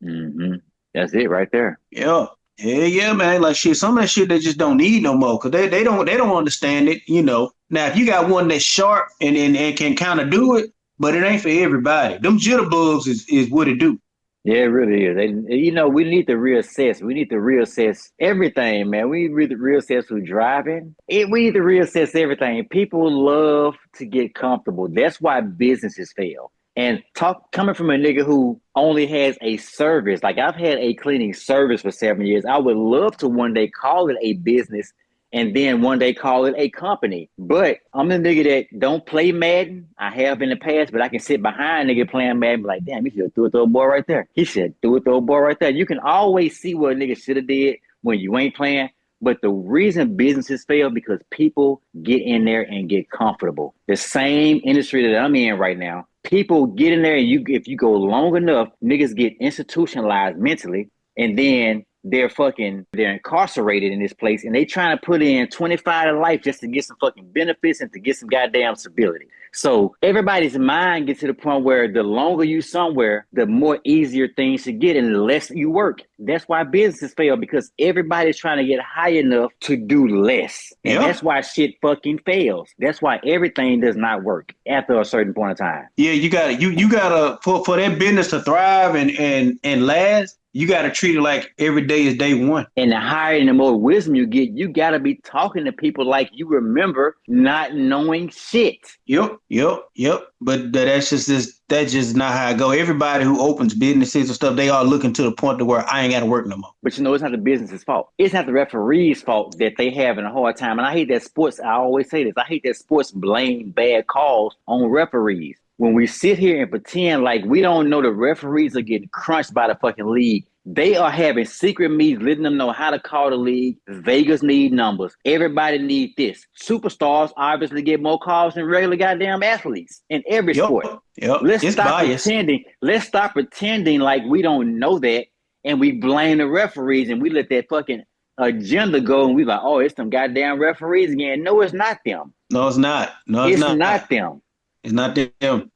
Mm-hmm. That's it right there. Yeah. Yeah, man. Like, shit, some of that shit they just don't need no more because they don't understand it, you know. Now, if you got one that's sharp and can kind of do it, but it ain't for everybody. Them jitterbugs is what it do. Yeah, it really is. You know, we need to reassess. We need to reassess everything, man. We need to reassess who's driving. We need to reassess everything. People love to get comfortable. That's why businesses fail. And coming from a nigga who only has a service, like I've had a cleaning service for 7 years. I would love to one day call it a business and then one day call it a company. But I'm the nigga that don't play Madden. I have in the past, but I can sit behind nigga playing Madden, be like, damn, he should have threw it to a boy right there. He should threw it to a boy right there. You can always see what a nigga should have did when you ain't playing. But the reason businesses fail because people get in there and get comfortable. The same industry that I'm in right now, people get in there and if you go long enough, niggas get institutionalized mentally, and then they're incarcerated in this place, and they trying to put in 25 to life just to get some fucking benefits and to get some goddamn stability. So everybody's mind gets to the point where the longer you somewhere, the more easier things to get and the less you work. That's why businesses fail, because everybody's trying to get high enough to do less. And that's why shit fucking fails. That's why everything does not work after a certain point of time. Yeah, you gotta for that business to thrive and last, you got to treat it like every day is day one. And the higher and the more wisdom you get, you got to be talking to people like you remember not knowing shit. Yep. But that's just not how I go. Everybody who opens businesses and stuff, they all looking to the point to where I ain't got to work no more. But you know, it's not the business's fault. It's not the referee's fault that they having a hard time. And I hate that sports, I always say this, I hate that sports blame bad calls on referees. When we sit here and pretend like we don't know the referees are getting crunched by the fucking league, they are having secret meetings, letting them know how to call the league. Vegas need numbers. Everybody need this. Superstars obviously get more calls than regular goddamn athletes in every sport. Let's stop pretending like we don't know that, and we blame the referees and we let that fucking agenda go, and we like, oh, it's them goddamn referees again. No, it's not them. No, it's not. It's not them. It's not them.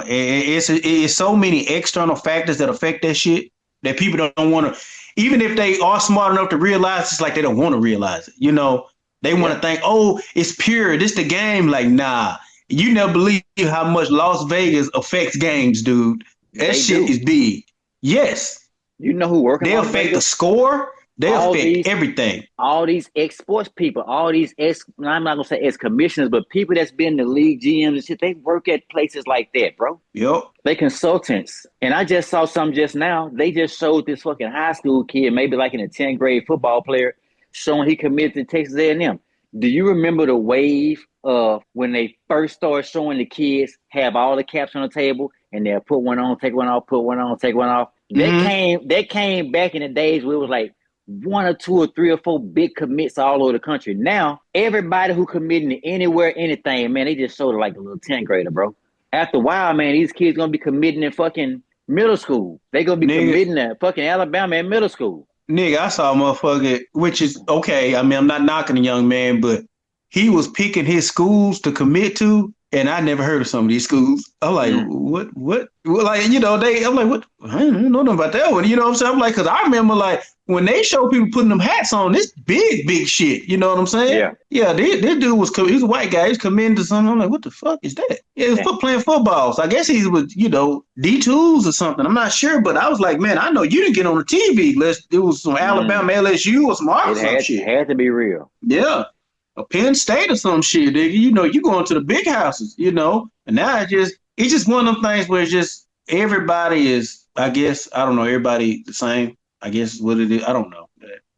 It's so many external factors that affect that shit that people don't want to, even if they are smart enough to realize, it's like they don't want to realize it. You know, they want to think, oh, it's pure. This the game. Like, nah, you never believe how much Las Vegas affects games, dude. That shit is big. Yes. You know who working? They affect the score. They affect everything. All these ex-sports people, all these I'm not gonna say ex-commissioners, but people that's been in the league GMs and shit, they work at places like that, bro. Yep. They consultants. And I just saw something just now. They just showed this fucking high school kid, maybe like in a 10th grade football player, showing he committed to Texas A&M. Do you remember the wave of when they first started showing the kids have all the caps on the table and they'll put one on, take one off, put one on, take one off? Mm-hmm. That came back in the days where it was like one or two or three or four big commits all over the country. Now, everybody who committing to anywhere, anything, man, they just showed it like a little 10th grader, bro. After a while, man, these kids gonna be committing in fucking middle school. They gonna be committing to fucking Alabama in middle school. Nigga, I saw a motherfucker, which is okay. I mean, I'm not knocking a young man, but he was picking his schools to commit to, and I never heard of some of these schools. I'm like, what? Like, you know, I'm like, what? I don't know nothing about that one. You know what I'm saying? I'm like, because I remember, like, when they show people putting them hats on, this big shit. You know what I'm saying? Yeah. This dude was a white guy. He's committing to something. I'm like, what the fuck is that? Yeah, he was playing football. So I guess he was, you know, D2s or something. I'm not sure, but I was like, man, I know you didn't get on the TV. It was some Alabama, LSU, or some Arkansas shit. It had to be real. Yeah. A Penn State or some shit, nigga. You know, you going to the big houses, you know. And now it's just one of them things where it's just everybody is, I guess, I don't know, everybody the same. I guess what it is. I don't know.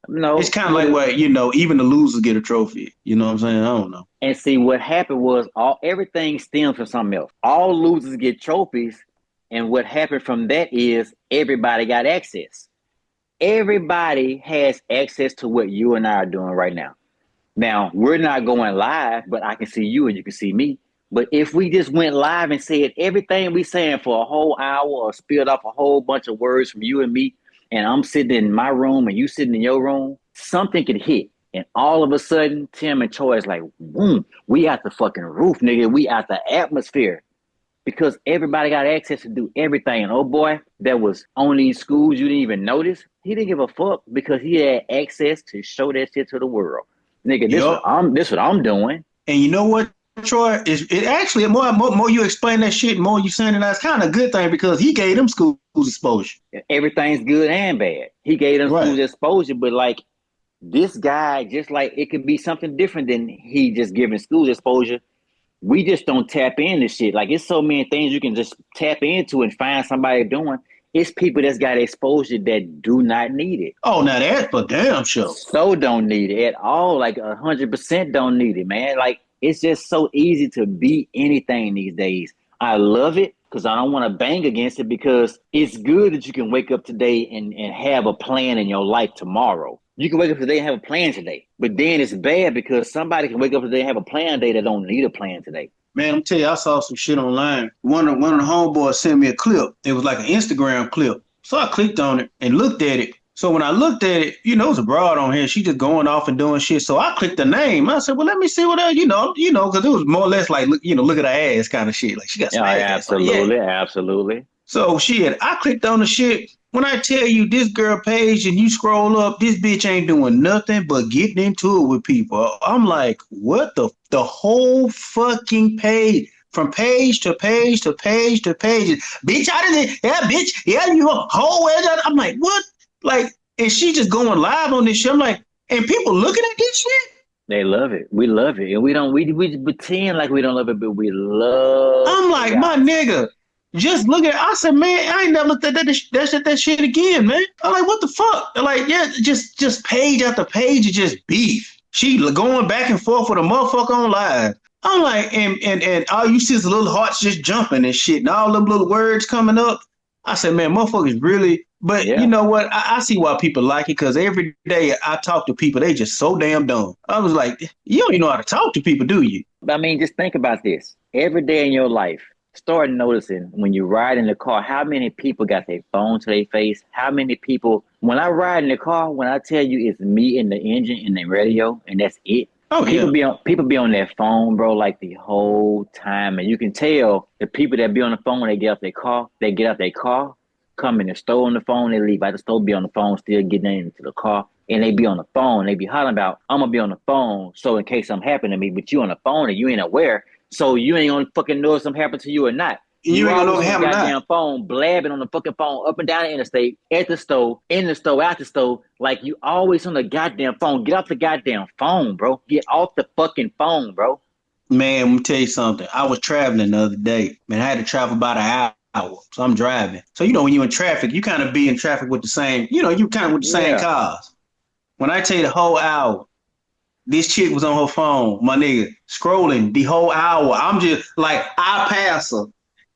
No, it's kind of like what, you know, even the losers get a trophy. You know what I'm saying? I don't know. And see, what happened was everything stems from something else. All losers get trophies, and what happened from that is everybody got access. Everybody has access to what you and I are doing right now. Now, we're not going live, but I can see you and you can see me. But if we just went live and said everything we saying for a whole hour or spilled off a whole bunch of words from you and me, and I'm sitting in my room and you sitting in your room, something could hit. And all of a sudden, Tim and Troy is like, boom, we out the fucking roof, nigga. We out the atmosphere. Because everybody got access to do everything. And oh boy, that was on these schools you didn't even notice. He didn't give a fuck because he had access to show that shit to the world. Nigga, this what I'm doing. And you know what? Troy, is it actually more you explain that shit, more you saying that's kind of a good thing because he gave them schools exposure. Everything's good and bad. He gave them schools Right. exposure, but like this guy, just like it could be something different than he just giving schools exposure. We just don't tap into shit. Like it's so many things you can just tap into and find somebody doing. It's people that's got exposure that do not need it. Oh, now that's for damn sure. So don't need it at all. Like 100% don't need it, man. Like it's just so easy to be anything these days. I love it because I don't want to bang against it because it's good that you can wake up today and have a plan in your life tomorrow. You can wake up today and have a plan today. But then it's bad because somebody can wake up today and have a plan today that don't need a plan today. Man, I'm tell you, I saw some shit online. One of the homeboys sent me a clip. It was like an Instagram clip. So I clicked on it and looked at it. So when I looked at it, it was a broad on here. She just going off and doing shit. So I clicked the name. I said, well, let me see what else, because it was more or less like, look at her ass kind of shit. Like she got smashed. Absolutely, absolutely. So I clicked on the shit. When I tell you this girl page and you scroll up, this bitch ain't doing nothing but getting into it with people. I'm like, what the whole fucking page. From page to page to page to page. Bitch, I didn't, yeah, bitch, yeah, you a whole. I'm like, what? Like, and she just going live on this shit. I'm like, and people looking at this shit? They love it. We love it. And we pretend like we don't love it, but we love I'm like, my nigga, just look at it. I said, man, I ain't never looked at that shit again, man. I'm like, what the fuck? They're like, yeah, just page after page of just beef. She going back and forth with a motherfucker on live. I'm like, and all you see is the little hearts just jumping and shit, and all them little words coming up. I said, man, motherfuckers really. But You know what? I see why people like it because every day I talk to people, they just so damn dumb. I was like, you don't even know how to talk to people, do you? I mean, just think about this. Every day in your life, start noticing when you ride in the car, how many people got their phone to their face? How many people, when I ride in the car, when I tell you it's me and the engine and the radio, and that's it. Oh, people be on their phone, bro, like the whole time. And you can tell the people that be on the phone when they get out their car, come in the store on the phone, they leave out the store, be on the phone, still getting into the car. And they be on the phone, they be hollering about, I'm going to be on the phone, so in case something happen to me, but you on the phone and you ain't aware, so you ain't gonna fucking know if something happened to you or not. You ain't gonna know if it happened or not. Goddamn phone, blabbing on the fucking phone, up and down the interstate, at the store, in the store, out the store, like you always on the goddamn phone. Get off the goddamn phone, bro. Get off the fucking phone, bro. Man, let me tell you something. I was traveling the other day. Man, I had to travel about an hour. So I'm driving. So, when you're in traffic, you kind of be in traffic with the same, you kind of with the same cars. When I tell you the whole hour, this chick was on her phone, my nigga, scrolling the whole hour. I'm just like, I pass her.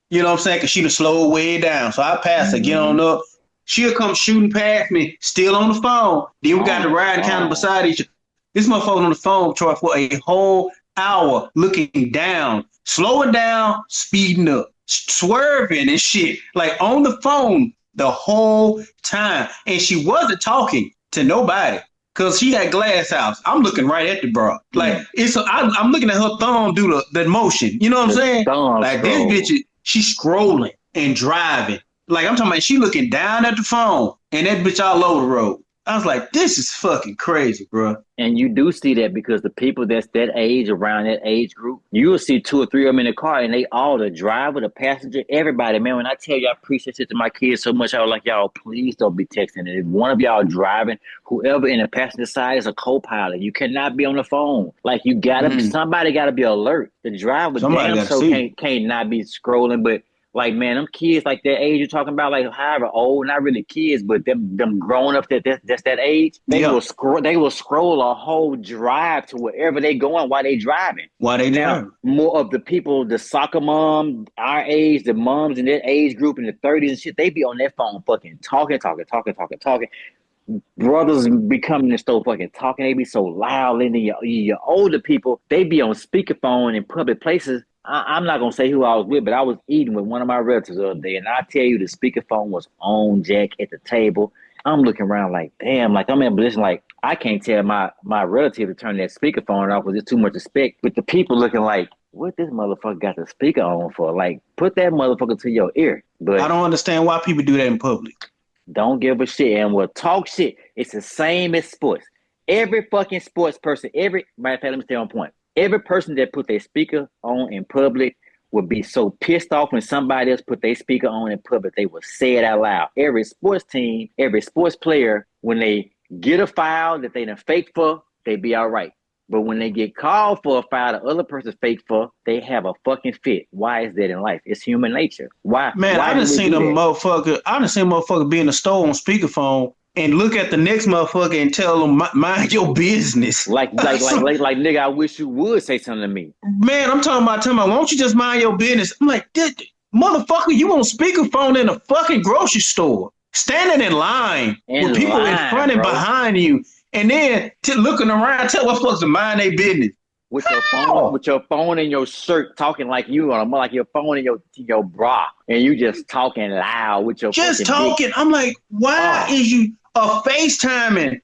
You know what I'm saying? Because she done slowed way down. So I pass her, get on up. She'll come shooting past me, still on the phone. Then we got to ride kind of beside each other. This motherfucker on the phone, Troy, for a whole hour, looking down, slowing down, speeding up, swerving and shit, like on the phone the whole time. And she wasn't talking to nobody because she had glass house. I'm looking right at the bra. Like, I'm looking at her thumb do the motion. You know what I'm saying? Like, this bitch, she's scrolling and driving. Like, I'm talking about she looking down at the phone and that bitch all over the road. I was like, this is fucking crazy, bro. And you do see that because the people that's that age, around that age group, you will see 2 or 3 of them in the car and they all, the driver, the passenger, everybody. Man, when I tell you I preach this shit to my kids so much, I was like, y'all, please don't be texting. And if one of y'all driving, whoever in the passenger side is a co-pilot. You cannot be on the phone. Like, you gotta, somebody gotta be alert. The driver damn so can't not be scrolling, but like, man, them kids like that age you're talking about, like however old, not really kids, but them grown up that's that age, they will scroll a whole drive to wherever they going while they driving. Now, more of the people, the soccer mom, our age, the moms in that age group in the 30s and shit, they be on their phone fucking talking. Brothers becoming the store fucking talking, they be so loud. And then your older people, they be on speakerphone in public places. I'm not going to say who I was with, but I was eating with one of my relatives the other day, and I tell you the speakerphone was on Jack at the table. I'm looking around like, damn, like I'm in a position like I can't tell my relative to turn that speakerphone off because it's too much respect. But the people looking like, what this motherfucker got the speaker on for? Like, put that motherfucker to your ear. But I don't understand why people do that in public. Don't give a shit and will talk shit. It's the same as sports. Every fucking sports person, matter of fact, let me stay on point. Every person that put their speaker on in public would be so pissed off when somebody else put their speaker on in public. They would say it out loud. Every sports team, every sports player, when they get a foul that they done fake for, they be all right. But when they get called for a foul the other person's fake for, they have a fucking fit. Why is that in life? It's human nature. Why? Man, why I done seen a motherfucker be in the store on speakerphone and look at the next motherfucker and tell them, mind your business. Like, nigga, I wish you would say something to me. Man, I'm talking about, why don't you just mind your business? I'm like, motherfucker, you on speakerphone in a fucking grocery store, standing in line with people in front and behind you, and then looking around, tell motherfuckers to mind their business. With your phone in your shirt, talking like you on like your phone in your bra, and you just talking loud with your just talking. Dick. I'm like, why is you FaceTiming?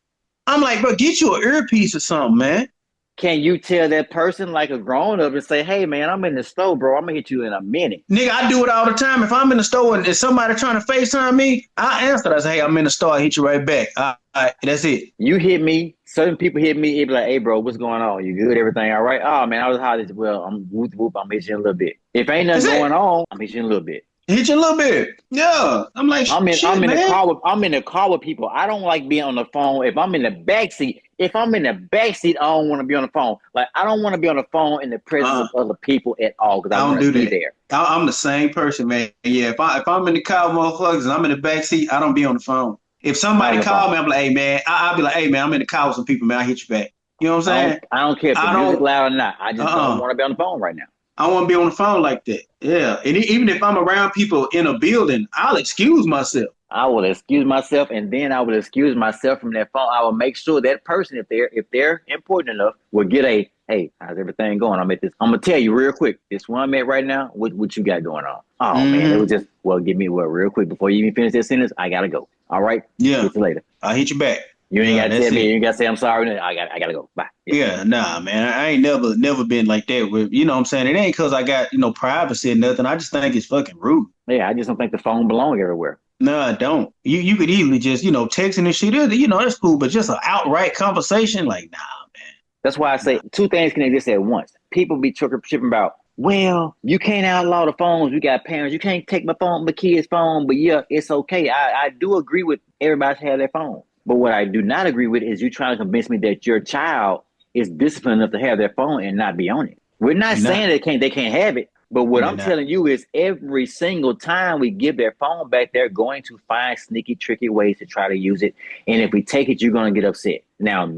I'm like, bro, get you an earpiece or something, man. Can you tell that person like a grown up and say, hey man, I'm in the store, bro. I'm gonna hit you in a minute. Nigga, I do it all the time. If I'm in the store and somebody trying to FaceTime me, I answer. I say, hey, I'm in the store. I hit you right back. All right, that's it. You hit me. Certain people hit me. It be like, hey, bro, what's going on? You good? Everything all right? Oh man, I was hot as well. I'm whoop whoop. I'm hitting you in a little bit. If ain't nothing going on, I'm hitting you in a little bit. Hit you a little bit. Yeah. I'm like, I'm in the car with people. I don't like being on the phone. If I'm in the backseat, I don't want to be on the phone. Like, I don't want to be on the phone in the presence of other people at all because I want to be there. I'm the same person, man. Yeah, if I'm in the car with motherfuckers and I'm in the backseat, I don't be on the phone. If somebody call me, I'm like, hey, man, I'll be like, hey, man, I'm in the car with some people, man. I'll hit you back. You know what I'm saying? I don't care if the music loud or not. I just don't want to be on the phone right now. I don't want to be on the phone like that. Yeah. And even if I'm around people in a building, I'll excuse myself. I will excuse myself, and then I will excuse myself from that phone. I will make sure that person, if they're important enough, will get a, hey, how's everything going? I'm gonna tell you real quick. This one I'm at right now, what you got going on? Oh man, it was just give me real quick before you even finish that sentence. I gotta go. All right. Yeah. Get you later. I'll hit you back. You ain't gotta tell me. You ain't gotta say I'm sorry. I gotta go. Bye. Yeah, nah, man. I ain't never been like that with, you know what I'm saying? It ain't because I got, privacy or nothing. I just think it's fucking rude. Yeah, I just don't think the phone belong everywhere. No, I don't. You could easily just, texting and shit. That's cool, but just an outright conversation, like, nah, man. That's why I say two things can exist at once. People be tripping about, well, you can't outlaw the phones. We got parents. You can't take my kid's phone, but yeah, it's okay. I do agree with everybody to have their phone. But what I do not agree with is you trying to convince me that your child is disciplined enough to have their phone and not be on it. We're not saying they can't have it. But what I'm telling you is every single time we give their phone back, they're going to find sneaky, tricky ways to try to use it. And if we take it, you're going to get upset. Now,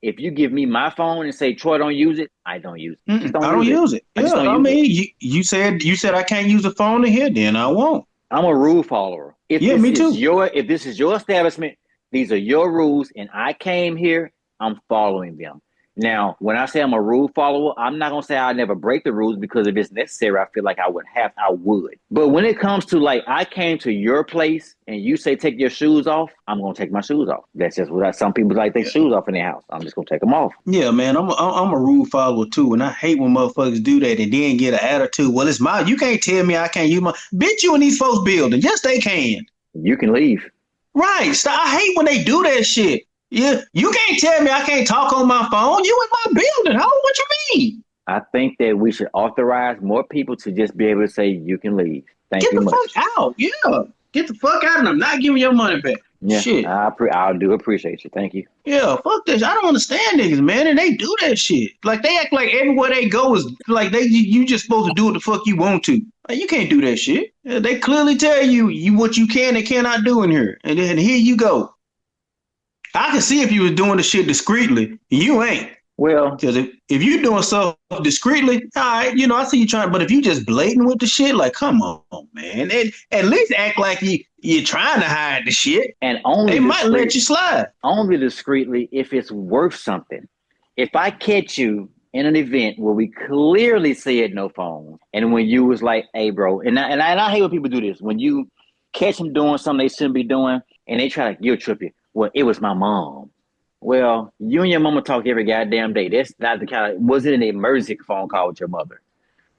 if you give me my phone and say, Troy, don't use it, I don't use it. I don't use it. You said I can't use the phone in here, then I won't. I'm a rule follower. Me too. If this is your establishment, these are your rules, and I came here, I'm following them. Now, when I say I'm a rule follower, I'm not going to say I never break the rules because if it's necessary, I feel like I would. But when it comes to like, I came to your place and you say, take your shoes off, I'm going to take my shoes off. That's just what some people like their shoes off in their house. I'm just going to take them off. Yeah, man, I'm a rule follower too. And I hate when motherfuckers do that and then get an attitude. Well, it's you can't tell me I can't use my, bitch, you in these folks building. Yes, they can. You can leave. Right. So I hate when they do that shit. Yeah, you can't tell me I can't talk on my phone. You in my building. What you mean? I think that we should authorize more people to just be able to say you can leave. Thank you much. Get the fuck out. Yeah. Get the fuck out and I'm not giving your money back. Yeah, shit. I do appreciate you. Thank you. Yeah, fuck this. I don't understand niggas, man. And they do that shit. Like they act like everywhere they go is like you just supposed to do what the fuck you want to. Like, you can't do that shit. They clearly tell you what you can and cannot do in here. And then here you go. I can see if you was doing the shit discreetly. You ain't. Well, because if you're doing stuff discreetly, all right, I see you trying. But if you just blatant with the shit, like, come on, man. And at least act like you're trying to hide the shit. And only they might let you slide. Only discreetly if it's worth something. If I catch you in an event where we clearly said no phone, and when you was like, hey, bro, and I hate when people do this. When you catch them doing something they shouldn't be doing, and they try to guilt trip you. Well, it was my mom. Well, you and your mama talk every goddamn day. That's not the kind of, was it an emergency phone call with your mother?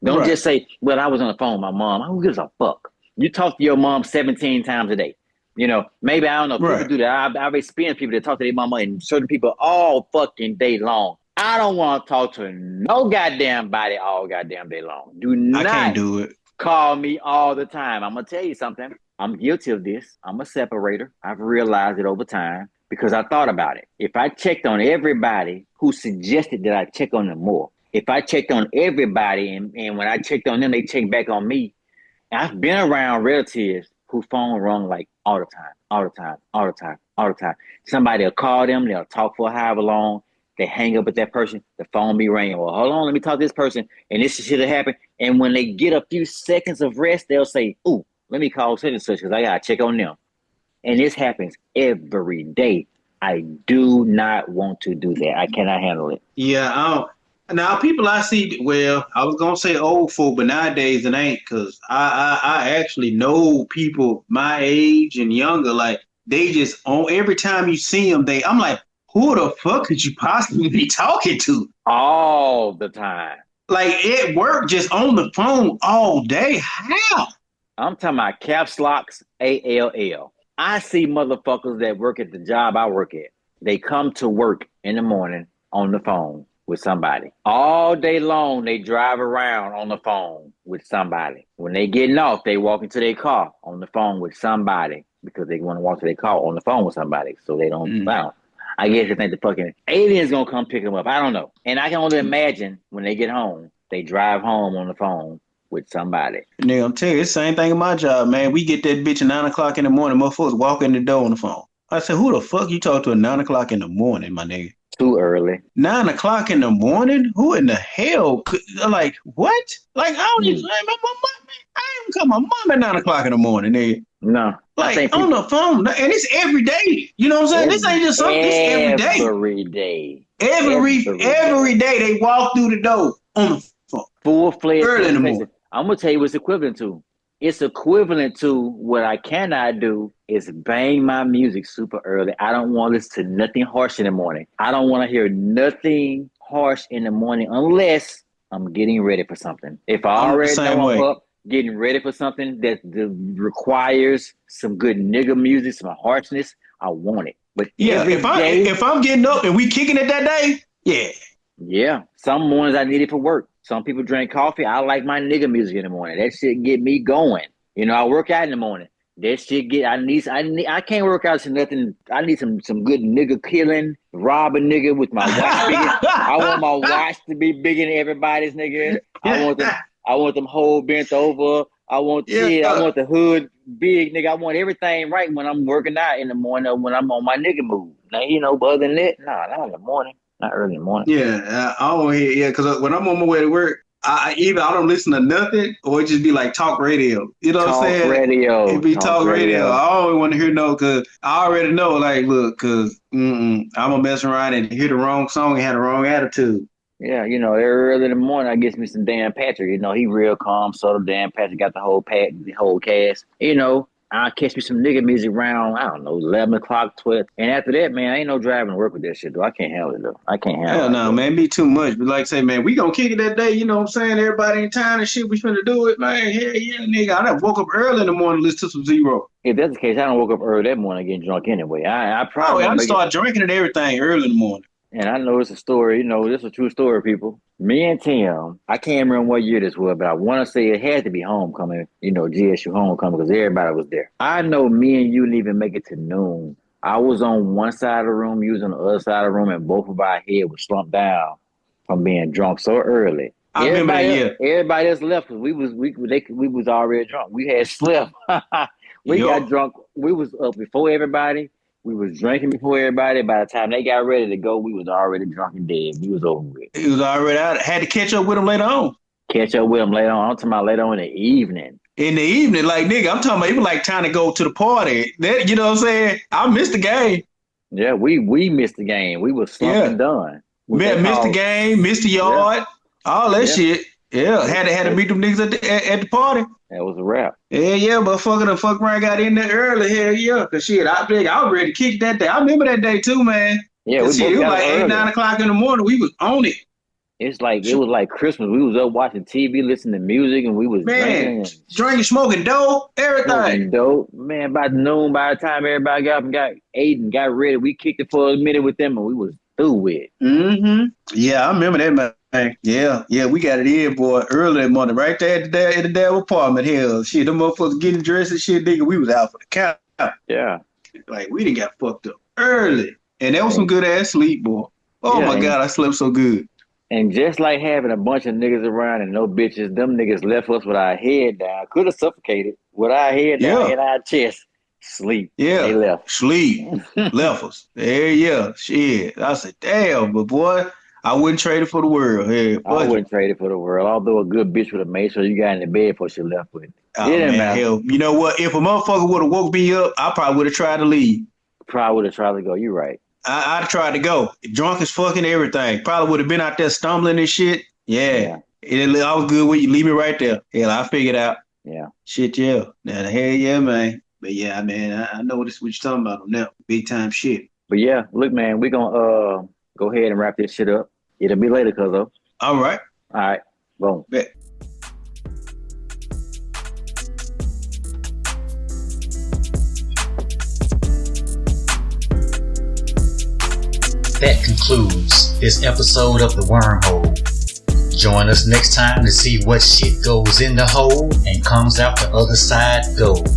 Don't just say, well, I was on the phone with my mom. Who gives a fuck? You talk to your mom 17 times a day. Maybe, I don't know, people do that. I've experienced people that talk to their mama and certain people all fucking day long. I don't want to talk to no goddamn body all goddamn day long. Do not I can't do it. call me all the time. I'm going to tell you something. I'm guilty of this. I'm a separator. I've realized it over time because I thought about it. If I checked on everybody who suggested that I check on them more, if I checked on everybody and when I checked on them, they checked back on me. And I've been around relatives who phone rung like all the time, all the time, all the time, all the time. Somebody will call them. They'll talk for however long. They hang up with that person. The phone be ringing. Well, hold on. Let me talk to this person. And this shit will happen. And when they get a few seconds of rest, they'll say, ooh, let me call such and such because I got to check on them. And this happens every day. I do not want to do that. I cannot handle it. Yeah, now people I see, well, I was gonna say old folk, but nowadays it ain't, because I actually know people my age and younger, like they just on every time you see them, I'm like, who the fuck could you possibly be talking to? All the time. Like at work, just on the phone all day. How? I'm talking about caps locks, ALL. I see motherfuckers that work at the job I work at. They come to work in the morning on the phone with somebody. All day long, they drive around on the phone with somebody. When they getting off, they walk into their car on the phone with somebody because they want to walk to their car on the phone with somebody so they don't bounce. I guess they think the fucking alien's gonna come pick them up. I don't know. And I can only imagine when they get home, they drive home on the phone with somebody. Nigga, I'm telling you, it's the same thing in my job, man. We get that bitch at 9 o'clock in the morning. Motherfuckers walk in the door on the phone. I said, who the fuck you talk to at 9 o'clock in the morning, my nigga? Too early. 9 o'clock in the morning? Who in the hell could, like, what? Like, I don't even, I ain't call my mom at 9 o'clock in the morning, nigga. No. Like, on the phone. And it's every day. You know what I'm saying? This ain't just something, it's every day. Every day. Every day they walk through the door on the phone. Full-fledged. Early in the morning. I'm going to tell you what's equivalent to. It's equivalent to what I cannot do is bang my music super early. I don't want to listen to nothing harsh in the morning. I don't want to hear nothing harsh in the morning unless I'm getting ready for something. If I already know I'm up, getting ready for something that requires some good nigga music, some harshness, I want it. But yeah, if I'm getting up and we kicking it that day, yeah. Yeah, some mornings I need it for work. Some people drink coffee. I like my nigga music in the morning. That shit get me going. You know, I work out in the morning. That shit get, I can't work out to nothing. I need some good nigga killing, rob a nigga with my watch bigger. I want my watch to be bigger than everybody's, nigga. I want them whole bent over. I want the hood big, nigga. I want everything right when I'm working out in the morning when I'm on my nigga move. Now, you know, but other than that, nah, not in the morning. Not early in the morning. Yeah, I don't hear. Yeah, because when I'm on my way to work, I don't listen to nothing, or it just be like talk radio. You know what I'm saying? It be talk radio. I always want to hear no, because I already know. Like, look, because I'm gonna mess around and hear the wrong song and have the wrong attitude. Yeah, you know, early in the morning, I get me some Dan Patrick. You know, he real calm. So Dan Patrick got the whole cast. You know, I'll catch me some nigga music around, I don't know, 11 o'clock, 12. And after that, man, I ain't no driving to work with that shit, though. I can't handle it, though. I can't handle it. Hell no, man. Be too much. But like I say, man, we gonna kick it that day. You know what I'm saying? Everybody in town and shit, we finna do it, man. Hell yeah, nigga. I done woke up early in the morning to listen to some Zero. If that's the case, I don't woke up early that morning getting drunk anyway. I probably... I start drinking and everything early in the morning. And I know it's a story, you know, this is a true story, people. Me and Tim, I can't remember what year this was, but I want to say it had to be homecoming, you know, GSU homecoming, because everybody was there. I know me and you didn't even make it to noon. I was on one side of the room, you was on the other side of the room, and both of our heads were slumped down from being drunk so early. I remember that year. Everybody else left because we was already drunk. We had slept. Got drunk. We was up before everybody. We was drinking before everybody. By the time they got ready to go, we was already drunk and dead. We was over with. He was already out. Had to catch up with him later on. Catch up with him later on. I'm talking about later on in the evening. In the evening, like, nigga, I'm talking about even like trying to go to the party. That, you know what I'm saying? I missed the game. Yeah, we missed the game. We was slumping done. Missed the game, missed the yard, all that shit. Yeah, had to meet them niggas at the party. That was a wrap. Yeah, but fuck around, got in there early. Hell yeah, cause shit, I was ready to kick that day. I remember that day too, man. Yeah, it was like 8, 9 o'clock in the morning. We was on it. It was like Christmas. We was up watching TV, listening to music, and we was drinking, smoking dope, everything. Man, by noon, by the time everybody got up and got ate and got ready, we kicked it for a minute with them, and we was through with. Mm-hmm. Yeah, I remember that, man. Yeah, we got it in, boy, early that morning, right there at the damn apartment. Hell, shit, them motherfuckers getting dressed and shit, nigga. We was out for the count. Yeah. Like, we done got fucked up early. And that was some good ass sleep, boy. Oh, my God, I slept so good. And just like having a bunch of niggas around and no bitches, them niggas left us with our head down. Could have suffocated with our head down in our chest. Sleep. Yeah. They left. Sleep. Left us. Yeah. Shit. I said, damn, but boy, I wouldn't trade it for the world. Hey, I wouldn't trade it for the world. Although a good bitch would have made sure you got in the bed before she left with it. Oh, man, hell. You know what? If a motherfucker would have woke me up, I probably would have tried to leave. Probably would have tried to go. You're right. I'd tried to go. Drunk as fucking everything. Probably would have been out there stumbling and shit. Yeah. I was good with you. Leave me right there. Hell, I figured out. Yeah. Shit, yeah. Now, hell yeah, man. But yeah, man, I know this is what you're talking about on that big time shit. But yeah, look, man, we're gonna go ahead and wrap this shit up. It'll be later, cuzzo. All right. Boom. Bet. That concludes this episode of the Wormhole. Join us next time to see what shit goes in the hole and comes out the other side gold.